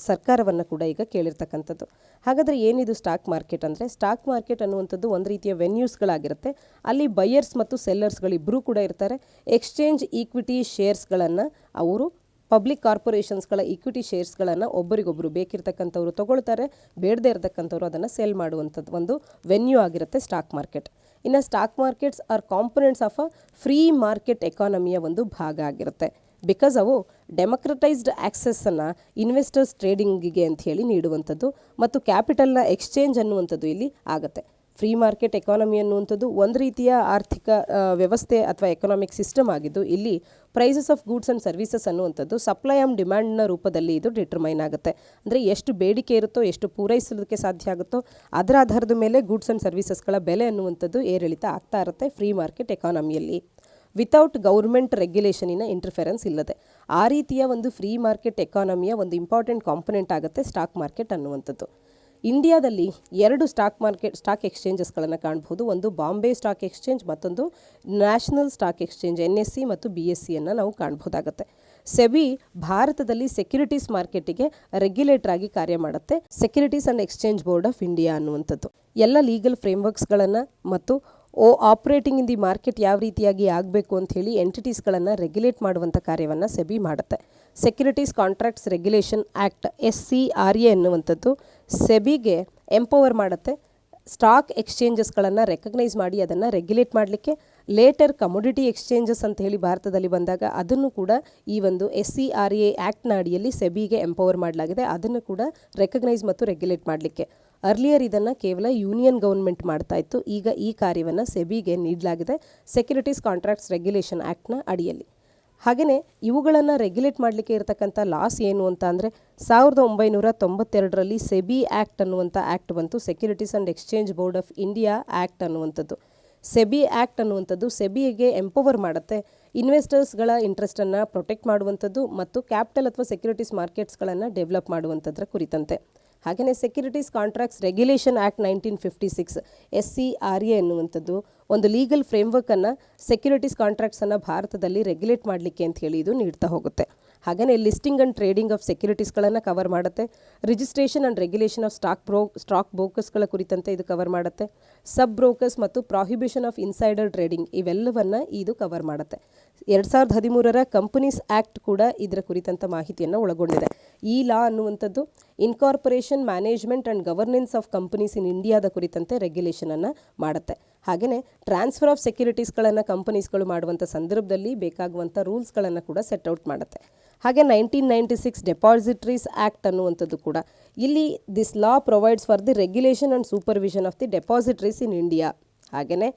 ಸರ್ಕಾರವನ್ನು ಕೂಡ ಈಗ ಕೇಳಿರ್ತಕ್ಕಂಥದ್ದು. ಹಾಗಾದರೆ ಏನಿದು ಸ್ಟಾಕ್ ಮಾರ್ಕೆಟ್ ಅಂದರೆ, ಸ್ಟಾಕ್ ಮಾರ್ಕೆಟ್ ಅನ್ನುವಂಥದ್ದು ಒಂದು ರೀತಿಯ ವೆನ್ಯೂಸ್ಗಳಾಗಿರುತ್ತೆ. ಅಲ್ಲಿ ಬೈಯರ್ಸ್ ಮತ್ತು ಸೆಲ್ಲರ್ಸ್ಗಳಿಬ್ಬರೂ ಕೂಡ ಇರ್ತಾರೆ. ಎಕ್ಸ್ಚೇಂಜ್ ಈಕ್ವಿಟಿ ಶೇರ್ಸ್ಗಳನ್ನು ಅವರು ಪಬ್ಲಿಕ್ ಕಾರ್ಪೊರೇಷನ್ಸ್ಗಳ ಈಕ್ವಿಟಿ ಶೇರ್ಸ್ಗಳನ್ನು ಒಬ್ಬರಿಗೊಬ್ಬರು ಬೇಕಿರ್ತಕ್ಕಂಥವ್ರು ತೊಗೊಳ್ತಾರೆ, ಬೇಡದೇ ಇರತಕ್ಕಂಥವ್ರು ಅದನ್ನು ಸೆಲ್ ಮಾಡುವಂಥದ್ದು ಒಂದು ವೆನ್ಯೂ ಆಗಿರುತ್ತೆ ಸ್ಟಾಕ್ ಮಾರ್ಕೆಟ್. ಇನ್ನು stock markets are components of a free market ಎಕಾನಮಿಯ ಒಂದು ಭಾಗ ಆಗಿರುತ್ತೆ. ಬಿಕಾಸ್ ಅವು ಡೆಮೊಕ್ರಟೈಸ್ಡ್ ಆಕ್ಸೆಸ್ಸನ್ನು ಇನ್ವೆಸ್ಟರ್ಸ್ ಟ್ರೇಡಿಂಗಿಗೆ ಅಂತ ಹೇಳಿ ನೀಡುವಂಥದ್ದು ಮತ್ತು ಕ್ಯಾಪಿಟಲ್ನ ಎಕ್ಸ್ಚೇಂಜ್ ಅನ್ನುವಂಥದ್ದು ಇಲ್ಲಿ ಆಗುತ್ತೆ. ಫ್ರೀ ಮಾರ್ಕೆಟ್ ಎಕಾನಮಿ ಅನ್ನುವಂಥದ್ದು ಒಂದು ರೀತಿಯ ಆರ್ಥಿಕ ವ್ಯವಸ್ಥೆ ಅಥವಾ ಎಕನಾಮಿಕ್ ಸಿಸ್ಟಮ್ ಆಗಿದ್ದು, ಇಲ್ಲಿ prices of goods and services ಅನ್ನುವಂಥದ್ದು ಸಪ್ಲೈ ಆ್ಯಂಡ್ ಡಿಮ್ಯಾಂಡ್ನ ರೂಪದಲ್ಲಿ ಇದು ಡಿಟರ್ಮೈನ್ ಆಗುತ್ತೆ. ಅಂದರೆ ಎಷ್ಟು ಬೇಡಿಕೆ ಇರುತ್ತೋ, ಎಷ್ಟು ಪೂರೈಸೋದಕ್ಕೆ ಸಾಧ್ಯ ಆಗುತ್ತೋ ಅದರ ಆಧಾರದ ಮೇಲೆ ಗೂಡ್ಸ್ ಆ್ಯಂಡ್ ಸರ್ವಿಸಸ್ಗಳ ಬೆಲೆ ಅನ್ನುವಂಥದ್ದು ಏರಿಳಿತ ಆಗ್ತಾ ಇರುತ್ತೆ ಫ್ರೀ ಮಾರ್ಕೆಟ್ ಎಕಾನಮಿಯಲ್ಲಿ. ವಿತೌಟ್ ಗೌರ್ಮೆಂಟ್ ರೆಗ್ಯುಲೇಷನಿನ ಇಂಟರ್ಫೆರೆನ್ಸ್ ಇಲ್ಲದೆ ಆ ರೀತಿಯ ಒಂದು ಫ್ರೀ ಮಾರ್ಕೆಟ್ ಎಕಾನಮಿಯ ಒಂದು ಇಂಪಾರ್ಟೆಂಟ್ ಕಾಂಪೊನೆಂಟ್ ಆಗುತ್ತೆ ಸ್ಟಾಕ್ ಮಾರ್ಕೆಟ್ ಅನ್ನುವಂಥದ್ದು. ಇಂಡಿಯಾದಲ್ಲಿ 2 ಸ್ಟಾಕ್ ಎಕ್ಸ್ಚೇಂಜಸ್ಗಳನ್ನು ಕಾಣಬಹುದು. ಒಂದು ಬಾಂಬೆ ಸ್ಟಾಕ್ ಎಕ್ಸ್ಚೇಂಜ್, ಮತ್ತೊಂದು ನ್ಯಾಷನಲ್ ಸ್ಟಾಕ್ ಎಕ್ಸ್ಚೇಂಜ್ NSE ಮತ್ತು BSEಯನ್ನು ನಾವು ಕಾಣಬಹುದಾಗುತ್ತೆ. ಸೆಬಿ ಭಾರತದಲ್ಲಿ ಸೆಕ್ಯೂರಿಟೀಸ್ ಮಾರ್ಕೆಟಿಗೆ ರೆಗ್ಯುಲೇಟರ್ ಆಗಿ ಕಾರ್ಯ ಮಾಡುತ್ತೆ. Securities and exchange board of India ಅನ್ನುವಂಥದ್ದು ಎಲ್ಲ ಲೀಗಲ್ ಫ್ರೇಮ್ವರ್ಕ್ಸ್ಗಳನ್ನು ಮತ್ತು ಆಪರೇಟಿಂಗ್ ಇನ್ ದಿ ಮಾರ್ಕೆಟ್ ಯಾವ ರೀತಿಯಾಗಿ ಆಗಬೇಕು ಅಂತ ಹೇಳಿ ಎಂಟಿಟೀಸ್ಗಳನ್ನು ರೆಗ್ಯುಲೇಟ್ ಮಾಡುವಂಥ ಕಾರ್ಯವನ್ನು ಸೆಬಿ ಮಾಡುತ್ತೆ. Securities contracts regulation act SCRA ಅನ್ನುವಂಥದ್ದು ಸೆಬಿಗೆ ಎಂಪವರ್ ಮಾಡುತ್ತೆ ಸ್ಟಾಕ್ ಎಕ್ಸ್ಚೇಂಜಸ್ಗಳನ್ನು ರೆಕಗ್ನೈಸ್ ಮಾಡಿ ಅದನ್ನು ರೆಗ್ಯುಲೇಟ್ ಮಾಡಲಿಕ್ಕೆ. ಲೇಟರ್ ಕಮೋಡಿಟಿ ಎಕ್ಸ್ಚೇಂಜಸ್ ಅಂತ ಹೇಳಿ ಭಾರತದಲ್ಲಿ ಬಂದಾಗ ಅದನ್ನು ಕೂಡ ಈ ಒಂದು SCRA ಆ್ಯಕ್ಟ್ನ ಅಡಿಯಲ್ಲಿ ಸೆಬಿಗೆ ಎಂಪವರ್ ಮಾಡಲಾಗಿದೆ, ಅದನ್ನು ಕೂಡ ರೆಕಗ್ನೈಸ್ ಮತ್ತು ರೆಗ್ಯುಲೇಟ್ ಮಾಡಲಿಕ್ಕೆ. ಅರ್ಲಿಯರ್ ಇದನ್ನು ಕೇವಲ ಯೂನಿಯನ್ ಗೌರ್ಮೆಂಟ್ ಮಾಡ್ತಾ ಇತ್ತು. ಈಗ ಈ ಕಾರ್ಯವನ್ನು ಸೆಬಿಗೆ ನೀಡಲಾಗಿದೆ ಸೆಕ್ಯೂರಿಟೀಸ್ ಕಾಂಟ್ರಾಕ್ಟ್ಸ್ ರೆಗ್ಯುಲೇಷನ್ ಆ್ಯಕ್ಟ್ನ ಅಡಿಯಲ್ಲಿ. ಹಾಗೆಯೇ ಇವುಗಳನ್ನು ರೆಗ್ಯುಲೇಟ್ ಮಾಡಲಿಕ್ಕೆ ಇರತಕ್ಕಂಥ ಲಾಸ್ ಏನು ಅಂತ ಅಂದರೆ 1992ರಲ್ಲಿ ಸೆಬಿ ಆ್ಯಕ್ಟ್ ಅನ್ನುವಂಥ ಆ್ಯಕ್ಟ್ ಬಂತು. Securities and exchange board of India act ಅನ್ನುವಂಥದ್ದು. ಸೆಬಿ ಆ್ಯಕ್ಟ್ ಅನ್ನುವಂಥದ್ದು ಸೆಬಿಗೆ ಎಂಪವರ್ ಮಾಡುತ್ತೆ ಇನ್ವೆಸ್ಟರ್ಸ್ಗಳ ಇಂಟ್ರೆಸ್ಟನ್ನು ಪ್ರೊಟೆಕ್ಟ್ ಮಾಡುವಂಥದ್ದು ಮತ್ತು ಕ್ಯಾಪಿಟಲ್ ಅಥವಾ ಸೆಕ್ಯೂರಿಟೀಸ್ ಮಾರ್ಕೆಟ್ಸ್ಗಳನ್ನು ಡೆವಲಪ್ ಮಾಡುವಂಥದ್ರ ಕುರಿತಂತೆ. ಹಾಗೆಯೇ securities contracts regulation act 1956 SCRA ಎನ್ನುವಂಥದ್ದು ಒಂದು ಲೀಗಲ್ ಫ್ರೇಮ್ವರ್ಕನ್ನು ಸೆಕ್ಯೂರಿಟೀಸ್ ಕಾಂಟ್ರಾಕ್ಟ್ಸನ್ನು ಭಾರತದಲ್ಲಿ ರೆಗ್ಯುಲೇಟ್ ಮಾಡಲಿಕ್ಕೆ ಅಂತ ಹೇಳಿ ಇದು ನೀಡ್ತಾ ಹೋಗುತ್ತೆ. ಹಾಗೆಯೇ ಲಿಸ್ಟಿಂಗ್ ಆ್ಯಂಡ್ ಟ್ರೇಡಿಂಗ್ ಆಫ್ ಸೆಕ್ಯೂರಿಟೀಸ್ಗಳನ್ನು ಕವರ್ ಮಾಡುತ್ತೆ. Registration and regulation of stock ಬ್ರೋಕರ್ಸ್ಗಳ ಕುರಿತಂತೆ ಇದು ಕವರ್ ಮಾಡುತ್ತೆ. ಸಬ್ ಬ್ರೋಕರ್ಸ್ ಮತ್ತು ಪ್ರಾಹಿಬಿಷನ್ ಆಫ್ ಇನ್ಸೈಡರ್ ಟ್ರೇಡಿಂಗ್ ಇವೆಲ್ಲವನ್ನು ಇದು ಕವರ್ ಮಾಡುತ್ತೆ. 2013ರ ಕಂಪನೀಸ್ ಆ್ಯಕ್ಟ್ ಕೂಡ ಇದರ ಕುರಿತಂಥ ಮಾಹಿತಿಯನ್ನು ಒಳಗೊಂಡಿದೆ. ಈ ಲಾ ಅನ್ನುವಂಥದ್ದು incorporation management and governance of companies in ಇಂಡಿಯಾದ ಕುರಿತಂತೆ ರೆಗ್ಯುಲೇಷನನ್ನು ಮಾಡುತ್ತೆ. ಹಾಗೆಯೇ ಟ್ರಾನ್ಸ್ಫರ್ ಆಫ್ ಸೆಕ್ಯೂರಿಟೀಸ್ಗಳನ್ನು ಕಂಪನೀಸ್ಗಳು ಮಾಡುವಂಥ ಸಂದರ್ಭದಲ್ಲಿ ಬೇಕಾಗುವಂಥ ರೂಲ್ಸ್ಗಳನ್ನು ಕೂಡ ಸೆಟ್ ಔಟ್ ಮಾಡುತ್ತೆ. ಹಾಗೆ 1996 ಡೆಪಾಸಿಟರೀಸ್ ಆ್ಯಕ್ಟ್ ಅನ್ನುವಂಥದ್ದು ಕೂಡ ಇಲ್ಲಿ this law provides for the regulation and supervision of the depositories in India. ಹಾಗೆಯೇ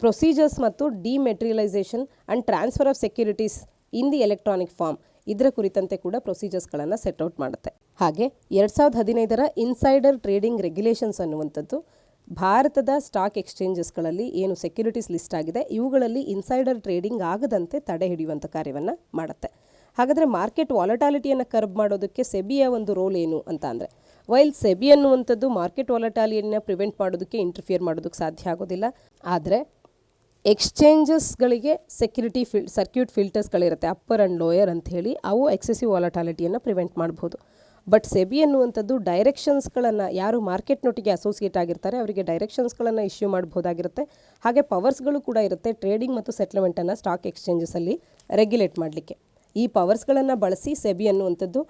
ಪ್ರೊಸೀಜರ್ಸ್ ಮತ್ತು dematerialisation and transfer of securities in the electronic form ಇದರ ಕುರಿತಂತೆ ಕೂಡ ಪ್ರೊಸೀಜರ್ಸ್ಗಳನ್ನು ಸೆಟ್ ಔಟ್ ಮಾಡುತ್ತೆ. ಹಾಗೆ 2015ರ ಇನ್ಸೈಡರ್ ಟ್ರೇಡಿಂಗ್ ರೆಗ್ಯುಲೇಷನ್ಸ್ ಅನ್ನುವಂಥದ್ದು ಭಾರತದ ಸ್ಟಾಕ್ ಎಕ್ಸ್ಚೇಂಜಸ್ಗಳಲ್ಲಿ ಏನು ಸೆಕ್ಯುರಿಟೀಸ್ ಲಿಸ್ಟ್ ಆಗಿದೆ ಇವುಗಳಲ್ಲಿ ಇನ್ಸೈಡರ್ ಟ್ರೇಡಿಂಗ್ ಆಗದಂತೆ ತಡೆ ಹಿಡಿಯುವಂಥ ಕಾರ್ಯವನ್ನು ಮಾಡುತ್ತೆ. ಹಾಗಾದರೆ ಮಾರ್ಕೆಟ್ ವಾಲಟಾಲಿಟಿಯನ್ನು ಕರ್ಬ್ ಮಾಡೋದಕ್ಕೆ ಸೆಬಿಯ ಒಂದು ರೋಲ್ ಏನು ಅಂತ ಅಂದರೆ, ವೈಲ್ ಸೆಬಿ ಅನ್ನುವಂಥದ್ದು ಮಾರ್ಕೆಟ್ ವಾಲಟಾಲಿಟಿಯನ್ನು ಪ್ರಿವೆಂಟ್ ಮಾಡೋದಕ್ಕೆ ಇಂಟರ್ಫಿಯರ್ ಮಾಡೋದಕ್ಕೆ ಸಾಧ್ಯ ಆಗೋದಿಲ್ಲ. ಆದರೆ ಎಕ್ಸ್ಚೇಂಜಸ್ಗಳಿಗೆ ಸರ್ಕ್ಯೂಟ್ ಫಿಲ್ಟರ್ಸ್ಗಳಿರುತ್ತೆ, ಅಪ್ಪರ್ ಆ್ಯಂಡ್ ಲೋಯರ್ ಅಂತ ಹೇಳಿ, ಅವು ಎಕ್ಸೆಸಿವ್ ವಾಲಟಾಲಿಟಿಯನ್ನು ಪ್ರಿವೆಂಟ್ ಮಾಡ್ಬೋದು. ಬಟ್ ಸೆಬಿ ಅನ್ನುವಂಥದ್ದು ಡೈರೆಕ್ಷನ್ಸ್ಗಳನ್ನು, ಯಾರು ಮಾರ್ಕೆಟ್ನೊಟ್ಟಿಗೆ ಅಸೋಸಿಯೇಟ್ ಆಗಿರ್ತಾರೆ ಅವರಿಗೆ ಡೈರೆಕ್ಷನ್ಸ್ಗಳನ್ನು ಇಶ್ಯೂ ಮಾಡ್ಬೋದಾಗಿರುತ್ತೆ. ಹಾಗೆ ಪವರ್ಸ್ಗಳು ಕೂಡ ಇರುತ್ತೆ ಟ್ರೇಡಿಂಗ್ ಮತ್ತು ಸೆಟ್ಲ್ಮೆಂಟನ್ನು ಸ್ಟಾಕ್ ಎಕ್ಸ್ಚೇಂಜಸಲ್ಲಿ ರೆಗ್ಯುಲೇಟ್ ಮಾಡಲಿಕ್ಕೆ. ಈ ಪವರ್ಸ್ಗಳನ್ನು ಬಳಸಿ ಸೆಬಿ ಅನ್ನುವಂಥದ್ದು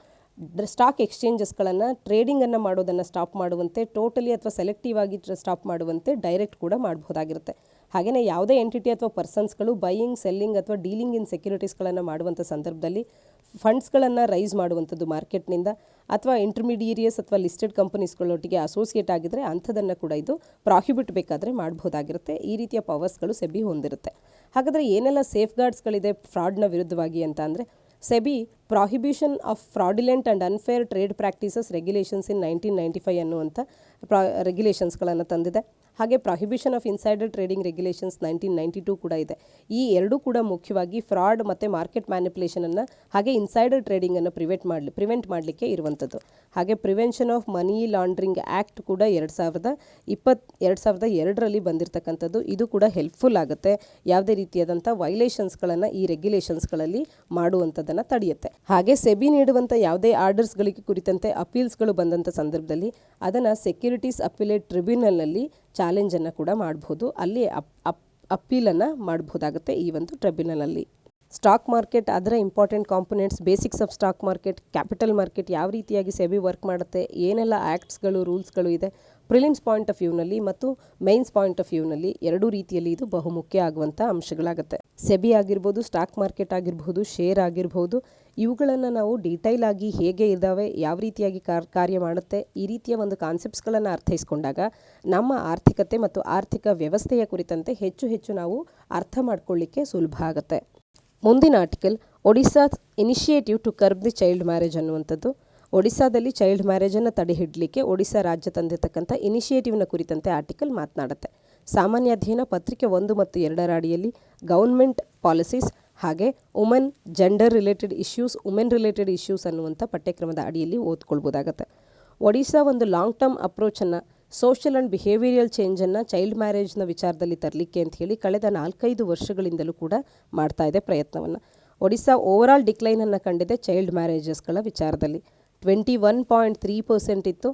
ಸ್ಟಾಕ್ ಎಕ್ಸ್ಚೇಂಜಸ್ಗಳನ್ನು ಟ್ರೇಡಿಂಗನ್ನು ಮಾಡೋದನ್ನು ಸ್ಟಾಪ್ ಮಾಡುವಂತೆ, ಟೋಟಲಿ ಅಥವಾ ಸೆಲೆಕ್ಟಿವ್ ಆಗಿ ಸ್ಟಾಪ್ ಮಾಡುವಂತೆ ಡೈರೆಕ್ಟ್ ಕೂಡ ಮಾಡ್ಬೋದಾಗಿರುತ್ತೆ. ಹಾಗೆಯೇ ಯಾವುದೇ ಎಂಟಿಟಿ ಅಥವಾ ಪರ್ಸನ್ಸ್ಗಳು ಬೈಯಿಂಗ್, ಸೆಲ್ಲಿಂಗ್ ಅಥವಾ ಡೀಲಿಂಗ್ ಇನ್ ಸೆಕ್ಯುರಿಟೀಸ್ಗಳನ್ನು ಮಾಡುವಂಥ ಸಂದರ್ಭದಲ್ಲಿ ಫಂಡ್ಸ್ಗಳನ್ನು ರೈಸ್ ಮಾಡುವಂಥದ್ದು ಮಾರ್ಕೆಟ್ನಿಂದ ಅಥವಾ ಇಂಟರ್ಮೀಡಿಯೇರಿಯಸ್ ಅಥವಾ ಲಿಸ್ಟೆಡ್ ಕಂಪನೀಸ್ಗಳೊಟ್ಟಿಗೆ ಅಸೋಸಿಯೇಟ್ ಆಗಿದ್ದರೆ ಅಂಥದನ್ನು ಕೂಡ ಇದು ಪ್ರಾಹಿಬಿಟ್ ಬೇಕಾದರೆ ಮಾಡ್ಬೋದಾಗಿರುತ್ತೆ. ಈ ರೀತಿಯ ಪವರ್ಸ್ಗಳು ಸೆಬಿ ಹೊಂದಿರುತ್ತೆ. ಹಾಗಾದರೆ ಏನೆಲ್ಲ ಸೇಫ್ ಗಾರ್ಡ್ಸ್ಗಳಿದೆ ಫ್ರಾಡ್ನ ವಿರುದ್ಧವಾಗಿ ಅಂತ ಅಂದರೆ, SEBI prohibition of fraudulent and unfair trade practices regulations in 1995 ಅನ್ನುವಂಥ ರೆಗ್ಯುಲೇಷನ್ಸ್ಗಳನ್ನು ತಂದಿದೆ. ಹಾಗೆ prohibition of insider trading regulations 1992 ಕೂಡ ಇದೆ. ಈ ಎರಡೂ ಕೂಡ ಮುಖ್ಯವಾಗಿ ಫ್ರಾಡ್ ಮತ್ತು ಮಾರ್ಕೆಟ್ ಮ್ಯಾನಿಪುಲೇಷನನ್ನು ಹಾಗೆ ಇನ್ಸೈಡರ್ ಟ್ರೇಡಿಂಗನ್ನು ಪ್ರಿವೆಂಟ್ ಮಾಡಲಿಕ್ಕೆ ಇರುವಂಥದ್ದು. ಹಾಗೆ prevention of money laundering act ಕೂಡ 2002ರಲ್ಲಿ ಬಂದಿರತಕ್ಕಂಥದ್ದು. ಇದು ಕೂಡ ಹೆಲ್ಪ್ಫುಲ್ ಆಗುತ್ತೆ, ಯಾವುದೇ ರೀತಿಯಾದಂಥ ವೈಲೇಷನ್ಸ್ಗಳನ್ನು ಈ ರೆಗ್ಯುಲೇಷನ್ಸ್ಗಳಲ್ಲಿ ಮಾಡುವಂಥದ್ದನ್ನು ತಡೆಯುತ್ತೆ. ಹಾಗೆ ಸೆಬಿ ನೀಡುವಂಥ ಯಾವುದೇ ಆರ್ಡರ್ಸ್ಗಳಿಗೆ ಕುರಿತಂತೆ ಅಪೀಲ್ಸ್ಗಳು ಬಂದಂಥ ಸಂದರ್ಭದಲ್ಲಿ ಅದನ್ನು ಸೆಕ್ಯುರಿಟೀಸ್ ಅಪೀಲೇಟ್ ಟ್ರಿಬ್ಯುನಲ್ನಲ್ಲಿ ಚಾಲೆಂಜನ್ನು ಕೂಡ ಮಾಡ್ಬೋದು, ಅಲ್ಲಿ ಅಪೀಲನ್ನು ಮಾಡ್ಬೋದಾಗುತ್ತೆ ಈ ಒಂದು ಟ್ರಿಬ್ಯುನಲಲ್ಲಿ. ಸ್ಟಾಕ್ ಮಾರ್ಕೆಟ್, ಅದರ important components, basics of stock market, capital market, ಯಾವ ರೀತಿಯಾಗಿ ಸೆಬಿ ವರ್ಕ್ ಮಾಡುತ್ತೆ, ಏನೆಲ್ಲ ಆ್ಯಕ್ಟ್ಸ್ಗಳು ರೂಲ್ಸ್ಗಳು ಇದೆ, ಪ್ರಿಲಿಮ್ಸ್ ಪಾಯಿಂಟ್ ಆಫ್ ವ್ಯೂನಲ್ಲಿ ಮತ್ತು ಮೈನ್ಸ್ ಪಾಯಿಂಟ್ ಆಫ್ ವ್ಯೂನಲ್ಲಿ ಎರಡೂ ರೀತಿಯಲ್ಲಿ ಇದು ಬಹುಮುಖ್ಯ ಆಗುವಂಥ ಅಂಶಗಳಾಗುತ್ತೆ. ಸೆಬಿ ಆಗಿರ್ಬೋದು, ಸ್ಟಾಕ್ ಮಾರ್ಕೆಟ್ ಆಗಿರ್ಬೋದು, ಶೇರ್ ಆಗಿರ್ಬೋದು, ಇವುಗಳನ್ನು ನಾವು ಡೀಟೈಲ್ ಆಗಿ ಹೇಗೆ ಇದ್ದಾವೆ, ಯಾವ ರೀತಿಯಾಗಿ ಕಾರ್ಯ ಮಾಡುತ್ತೆ, ಈ ರೀತಿಯ ಒಂದು ಕಾನ್ಸೆಪ್ಟ್ಸ್ಗಳನ್ನು ಅರ್ಥೈಸ್ಕೊಂಡಾಗ ನಮ್ಮ ಆರ್ಥಿಕತೆ ಮತ್ತು ಆರ್ಥಿಕ ವ್ಯವಸ್ಥೆಯ ಕುರಿತಂತೆ ಹೆಚ್ಚು ನಾವು ಅರ್ಥ ಮಾಡ್ಕೊಳ್ಳಿಕ್ಕೆ ಸುಲಭ ಆಗುತ್ತೆ. ಮುಂದಿನ article, Odisha initiative to curb the child marriage ಅನ್ನುವಂಥದ್ದು. ಒಡಿಸ್ಸಾದಲ್ಲಿ ಚೈಲ್ಡ್ ಮ್ಯಾರೇಜನ್ನು ತಡೆ ಹಿಡಲಿಕ್ಕೆ ಒಡಿಸ್ಸಾ ರಾಜ್ಯ ತಂದಿರತಕ್ಕಂಥ ಇನಿಷಿಯೇಟಿವ್ನ ಕುರಿತಂತೆ ಆರ್ಟಿಕಲ್ ಮಾತನಾಡುತ್ತೆ. ಸಾಮಾನ್ಯ ಅಧ್ಯಯನ ಪತ್ರಿಕೆ 1 ಮತ್ತು 2ರ ಅಡಿಯಲ್ಲಿ ಗೌರ್ಮೆಂಟ್ ಪಾಲಿಸೀಸ್ ಹಾಗೆ ವುಮೆನ್ ರಿಲೇಟೆಡ್ ಇಶ್ಯೂಸ್ ಅನ್ನುವಂಥ ಪಠ್ಯಕ್ರಮದ ಅಡಿಯಲ್ಲಿ ಓದ್ಕೊಳ್ಬೋದಾಗತ್ತೆ. ಒಡಿಸ್ಸಾ ಒಂದು ಲಾಂಗ್ ಟರ್ಮ್ ಅಪ್ರೋಚನ್ನು, ಸೋಷಿಯಲ್ ಆ್ಯಂಡ್ ಬಿಹೇವಿಯರಲ್ ಚೇಂಜನ್ನು ಚೈಲ್ಡ್ ಮ್ಯಾರೇಜ್ನ ವಿಚಾರದಲ್ಲಿ ತರಲಿಕ್ಕೆ ಅಂತ ಹೇಳಿ ಕಳೆದ 4-5 ವರ್ಷಗಳಿಂದಲೂ ಕೂಡ ಮಾಡ್ತಾ ಇದೆ ಪ್ರಯತ್ನವನ್ನು. ಒಡಿಸ್ಸಾ ಓವರಾಲ್ ಡಿಕ್ಲೈನನ್ನು ಕಂಡಿದೆ ಚೈಲ್ಡ್ ಮ್ಯಾರೇಜಸ್ಗಳ ವಿಚಾರದಲ್ಲಿ. 21.3% ಇತ್ತು.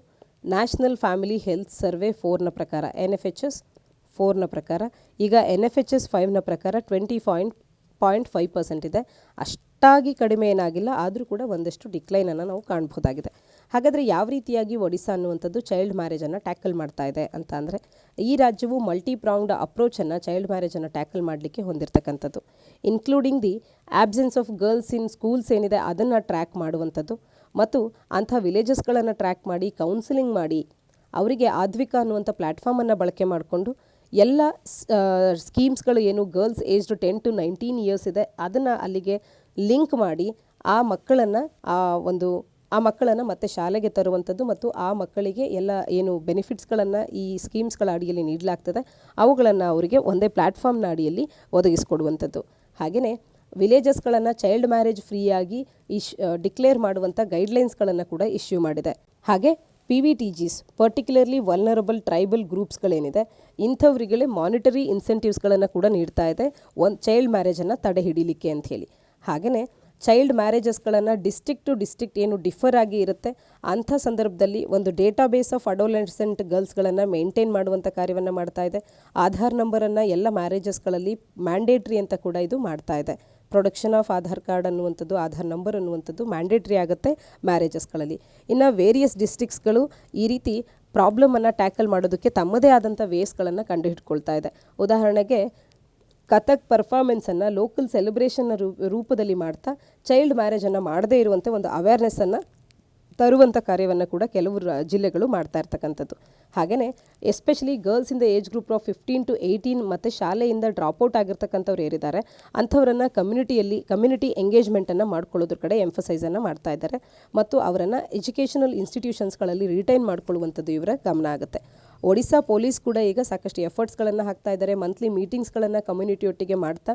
ನ್ಯಾಷನಲ್ ಫ್ಯಾಮಿಲಿ ಹೆಲ್ತ್ ಸರ್ವೆ 4ನ ಪ್ರಕಾರ, NFHS 4ನ ಪ್ರಕಾರ, ಈಗ NFHS 5ನ ಪ್ರಕಾರ 20.5% ಇದೆ. ಅಷ್ಟಾಗಿ ಕಡಿಮೆ ಏನಾಗಿಲ್ಲ, ಆದರೂ ಕೂಡ ಒಂದಷ್ಟು ಡಿಕ್ಲೈನನ್ನು ನಾವು ಕಾಣ್ಬೋದಾಗಿದೆ. ಹಾಗಾದರೆ ಯಾವ ರೀತಿಯಾಗಿ ಒಡಿಸ್ಸಾ ಅನ್ನುವಂಥದ್ದು ಚೈಲ್ಡ್ ಮ್ಯಾರೇಜನ್ನು ಟ್ಯಾಕಲ್ ಮಾಡ್ತಾ ಇದೆ ಅಂತ ಅಂದರೆ, ಈ ರಾಜ್ಯವು ಮಲ್ಟಿ ಪ್ರಾಂಗ್ಡ್ ಅಪ್ರೋಚನ್ನು ಚೈಲ್ಡ್ ಮ್ಯಾರೇಜನ್ನು ಟ್ಯಾಕಲ್ ಮಾಡಲಿಕ್ಕೆ ಹೊಂದಿರತಕ್ಕಂಥದ್ದು. Including the absence of girls in schools ಏನಿದೆ ಅದನ್ನು ಟ್ರ್ಯಾಕ್ ಮಾಡುವಂಥದ್ದು ಮತ್ತು ಅಂಥ ವಿಲೇಜಸ್ಗಳನ್ನು ಟ್ರ್ಯಾಕ್ ಮಾಡಿ ಕೌನ್ಸಿಲಿಂಗ್ ಮಾಡಿ ಅವರಿಗೆ ಆದ್ವಿಕ ಅನ್ನುವಂಥ ಪ್ಲ್ಯಾಟ್ಫಾರ್ಮನ್ನು ಬಳಕೆ ಮಾಡಿಕೊಂಡು ಎಲ್ಲ ಸ್ಕೀಮ್ಸ್ಗಳು ಏನು ಗರ್ಲ್ಸ್ ಏಜ್ಡ್ 10 to 19 ಇಯರ್ಸ್ ಇದೆ ಅದನ್ನು ಅಲ್ಲಿಗೆ ಲಿಂಕ್ ಮಾಡಿ ಆ ಮಕ್ಕಳನ್ನು ಮತ್ತೆ ಶಾಲೆಗೆ ತರುವಂಥದ್ದು ಮತ್ತು ಆ ಮಕ್ಕಳಿಗೆ ಎಲ್ಲ ಏನು ಬೆನಿಫಿಟ್ಸ್ಗಳನ್ನು ಈ ಸ್ಕೀಮ್ಸ್ಗಳ ಅಡಿಯಲ್ಲಿ ನೀಡಲಾಗ್ತದೆ ಅವುಗಳನ್ನು ಅವರಿಗೆ ಒಂದೇ ಪ್ಲ್ಯಾಟ್ಫಾರ್ಮ್ನ ಅಡಿಯಲ್ಲಿ ಒದಗಿಸ್ಕೊಡುವಂಥದ್ದು. ಹಾಗೆಯೇ ವಿಲೇಜಸ್ಗಳನ್ನು ಚೈಲ್ಡ್ ಮ್ಯಾರೇಜ್ ಫ್ರೀಯಾಗಿ ಡಿಕ್ಲೇರ್ ಮಾಡುವಂಥ ಗೈಡ್ಲೈನ್ಸ್ಗಳನ್ನು ಕೂಡ ಇಶ್ಯೂ ಮಾಡಿದೆ. ಹಾಗೆ PVTGs, ಪರ್ಟಿಕ್ಯುಲರ್ಲಿ ವಲ್ನರಬಲ್ ಟ್ರೈಬಲ್ ಗ್ರೂಪ್ಸ್ಗಳೇನಿದೆ ಇಂಥವರಿಗೆ ಮಾನಿಟರಿ ಇನ್ಸೆಂಟಿವ್ಸ್ಗಳನ್ನು ಕೂಡ ನೀಡ್ತಾ ಇದೆ ಚೈಲ್ಡ್ ಮ್ಯಾರೇಜನ್ನು ತಡೆ ಹಿಡಿಲಿಕ್ಕೆ ಅಂಥೇಳಿ. ಹಾಗೆಯೇ ಚೈಲ್ಡ್ ಮ್ಯಾರೇಜಸ್ಗಳನ್ನು ಡಿಸ್ಟ್ರಿಕ್ಟ್ ಟು ಡಿಸ್ಟ್ರಿಕ್ಟ್ ಏನು ಡಿಫರ್ ಆಗಿ ಇರುತ್ತೆ ಅಂಥ ಸಂದರ್ಭದಲ್ಲಿ ಒಂದು ಡೇಟಾಬೇಸ್ ಆಫ್ ಅಡೋಲೆಸೆಂಟ್ ಗರ್ಲ್ಸ್ಗಳನ್ನು ಮೇಂಟೈನ್ ಮಾಡುವಂಥ ಕಾರ್ಯವನ್ನು ಮಾಡ್ತಾ ಇದೆ. ಆಧಾರ್ ನಂಬರನ್ನು ಎಲ್ಲ ಮ್ಯಾರೇಜಸ್ಗಳಲ್ಲಿ ಮ್ಯಾಂಡೇಟ್ರಿ ಅಂತ ಕೂಡ ಇದು ಮಾಡ್ತಾ ಇದೆ. ಪ್ರೊಡಕ್ಷನ್ ಆಫ್ ಆಧಾರ್ ಕಾರ್ಡ್ ಅನ್ನುವಂಥದ್ದು, ಆಧಾರ್ ನಂಬರ್ ಅನ್ನುವಂಥದ್ದು ಮ್ಯಾಂಡೇಟ್ರಿ ಆಗುತ್ತೆ ಮ್ಯಾರೇಜಸ್ಗಳಲ್ಲಿ. ಇನ್ನು ವೇರಿಯಸ್ ಡಿಸ್ಟ್ರಿಕ್ಟ್ಸ್ಗಳು ಈ ರೀತಿ ಪ್ರಾಬ್ಲಮನ್ನು ಟ್ಯಾಕಲ್ ಮಾಡೋದಕ್ಕೆ ತಮ್ಮದೇ ಆದಂಥ ವೇಸ್ಗಳನ್ನು ಕಂಡುಹಿಡ್ಕೊಳ್ತಾ ಇದೆ. ಉದಾಹರಣೆಗೆ ಕಥಕ್ ಪರ್ಫಾರ್ಮೆನ್ಸನ್ನು ಲೋಕಲ್ ಸೆಲೆಬ್ರೇಷನ್ನ ರೂಪದಲ್ಲಿ ಮಾಡ್ತಾ ಚೈಲ್ಡ್ ಮ್ಯಾರೇಜನ್ನು ಮಾಡದೇ ಇರುವಂಥ ಒಂದು ಅವೇರ್ನೆಸ್ಸನ್ನು ತರುವಂಥ ಕಾರ್ಯವನ್ನು ಕೂಡ ಕೆಲವು ಜಿಲ್ಲೆಗಳು ಮಾಡ್ತಾ ಇರ್ತಕ್ಕಂಥದ್ದು. ಹಾಗೆಯೇ especially girls in the age group of 15 to 18 ಮತ್ತು ಶಾಲೆಯಿಂದ ಡ್ರಾಪ್ಔಟ್ ಆಗಿರ್ತಕ್ಕಂಥವ್ರು ಏರಿದ್ದಾರೆ ಅಂಥವರನ್ನು ಕಮ್ಯುನಿಟಿ ಎಂಗೇಜ್ಮೆಂಟನ್ನು ಮಾಡ್ಕೊಳ್ಳೋದ್ರ ಕಡೆ ಎಂಫಸೈಸನ್ನು ಮಾಡ್ತಾ ಇದ್ದಾರೆ ಮತ್ತು ಅವರನ್ನು ಎಜುಕೇಷನಲ್ ಇನ್ಸ್ಟಿಟ್ಯೂಷನ್ಸ್ಗಳಲ್ಲಿ ರಿಟೈನ್ ಮಾಡ್ಕೊಳ್ಳುವಂಥದ್ದು ಇವರ ಗಮನ ಆಗುತ್ತೆ. ಒಡಿಶಾ ಪೊಲೀಸ್ ಕೂಡ ಈಗ ಸಾಕಷ್ಟು ಎಫರ್ಟ್ಸ್ಗಳನ್ನು ಹಾಕ್ತಾ ಇದ್ದಾರೆ. ಮಂತ್ಲಿ ಮೀಟಿಂಗ್ಸ್ಗಳನ್ನು ಕಮ್ಯುನಿಟಿಯೊಟ್ಟಿಗೆ ಮಾಡ್ತಾ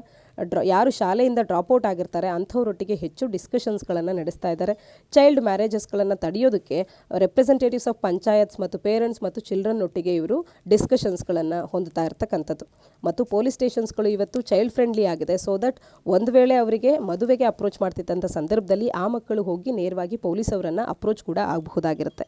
ಯಾರು ಶಾಲೆಯಿಂದ ಡ್ರಾಪ್ಔಟ್ ಆಗಿರ್ತಾರೆ ಅಂಥವರೊಟ್ಟಿಗೆ ಹೆಚ್ಚು ಡಿಸ್ಕಷನ್ಸ್ಗಳನ್ನು ನಡೆಸ್ತಾ ಇದ್ದಾರೆ. ಚೈಲ್ಡ್ ಮ್ಯಾರೇಜಸ್ಗಳನ್ನು ತಡೆಯೋದಕ್ಕೆ ರೆಪ್ರೆಸೆಂಟೇಟಿವ್ಸ್ ಆಫ್ ಪಂಚಾಯತ್ಸ್ ಮತ್ತು ಪೇರೆಂಟ್ಸ್ ಮತ್ತು ಚಿಲ್ಡ್ರನ್ ಒಟ್ಟಿಗೆ ಇವರು ಡಿಸ್ಕಷನ್ಸ್ಗಳನ್ನು ಹೊಂದುತ್ತಾ ಇರ್ತಕ್ಕಂಥದ್ದು. ಮತ್ತು ಪೊಲೀಸ್ ಸ್ಟೇಷನ್ಸ್ಗಳು ಇವತ್ತು ಚೈಲ್ಡ್ ಫ್ರೆಂಡ್ಲಿ ಆಗಿದೆ. ಸೊ ದಟ್ ಒಂದು ವೇಳೆ ಅವರಿಗೆ ಮದುವೆಗೆ ಅಪ್ರೋಚ್ ಮಾಡ್ತಿದ್ದಂಥ ಸಂದರ್ಭದಲ್ಲಿ ಆ ಮಕ್ಕಳು ಹೋಗಿ ನೇರವಾಗಿ ಪೊಲೀಸ್ ಅವರನ್ನು ಅಪ್ರೋಚ್ ಕೂಡ ಆಗಬಹುದಾಗಿರುತ್ತೆ.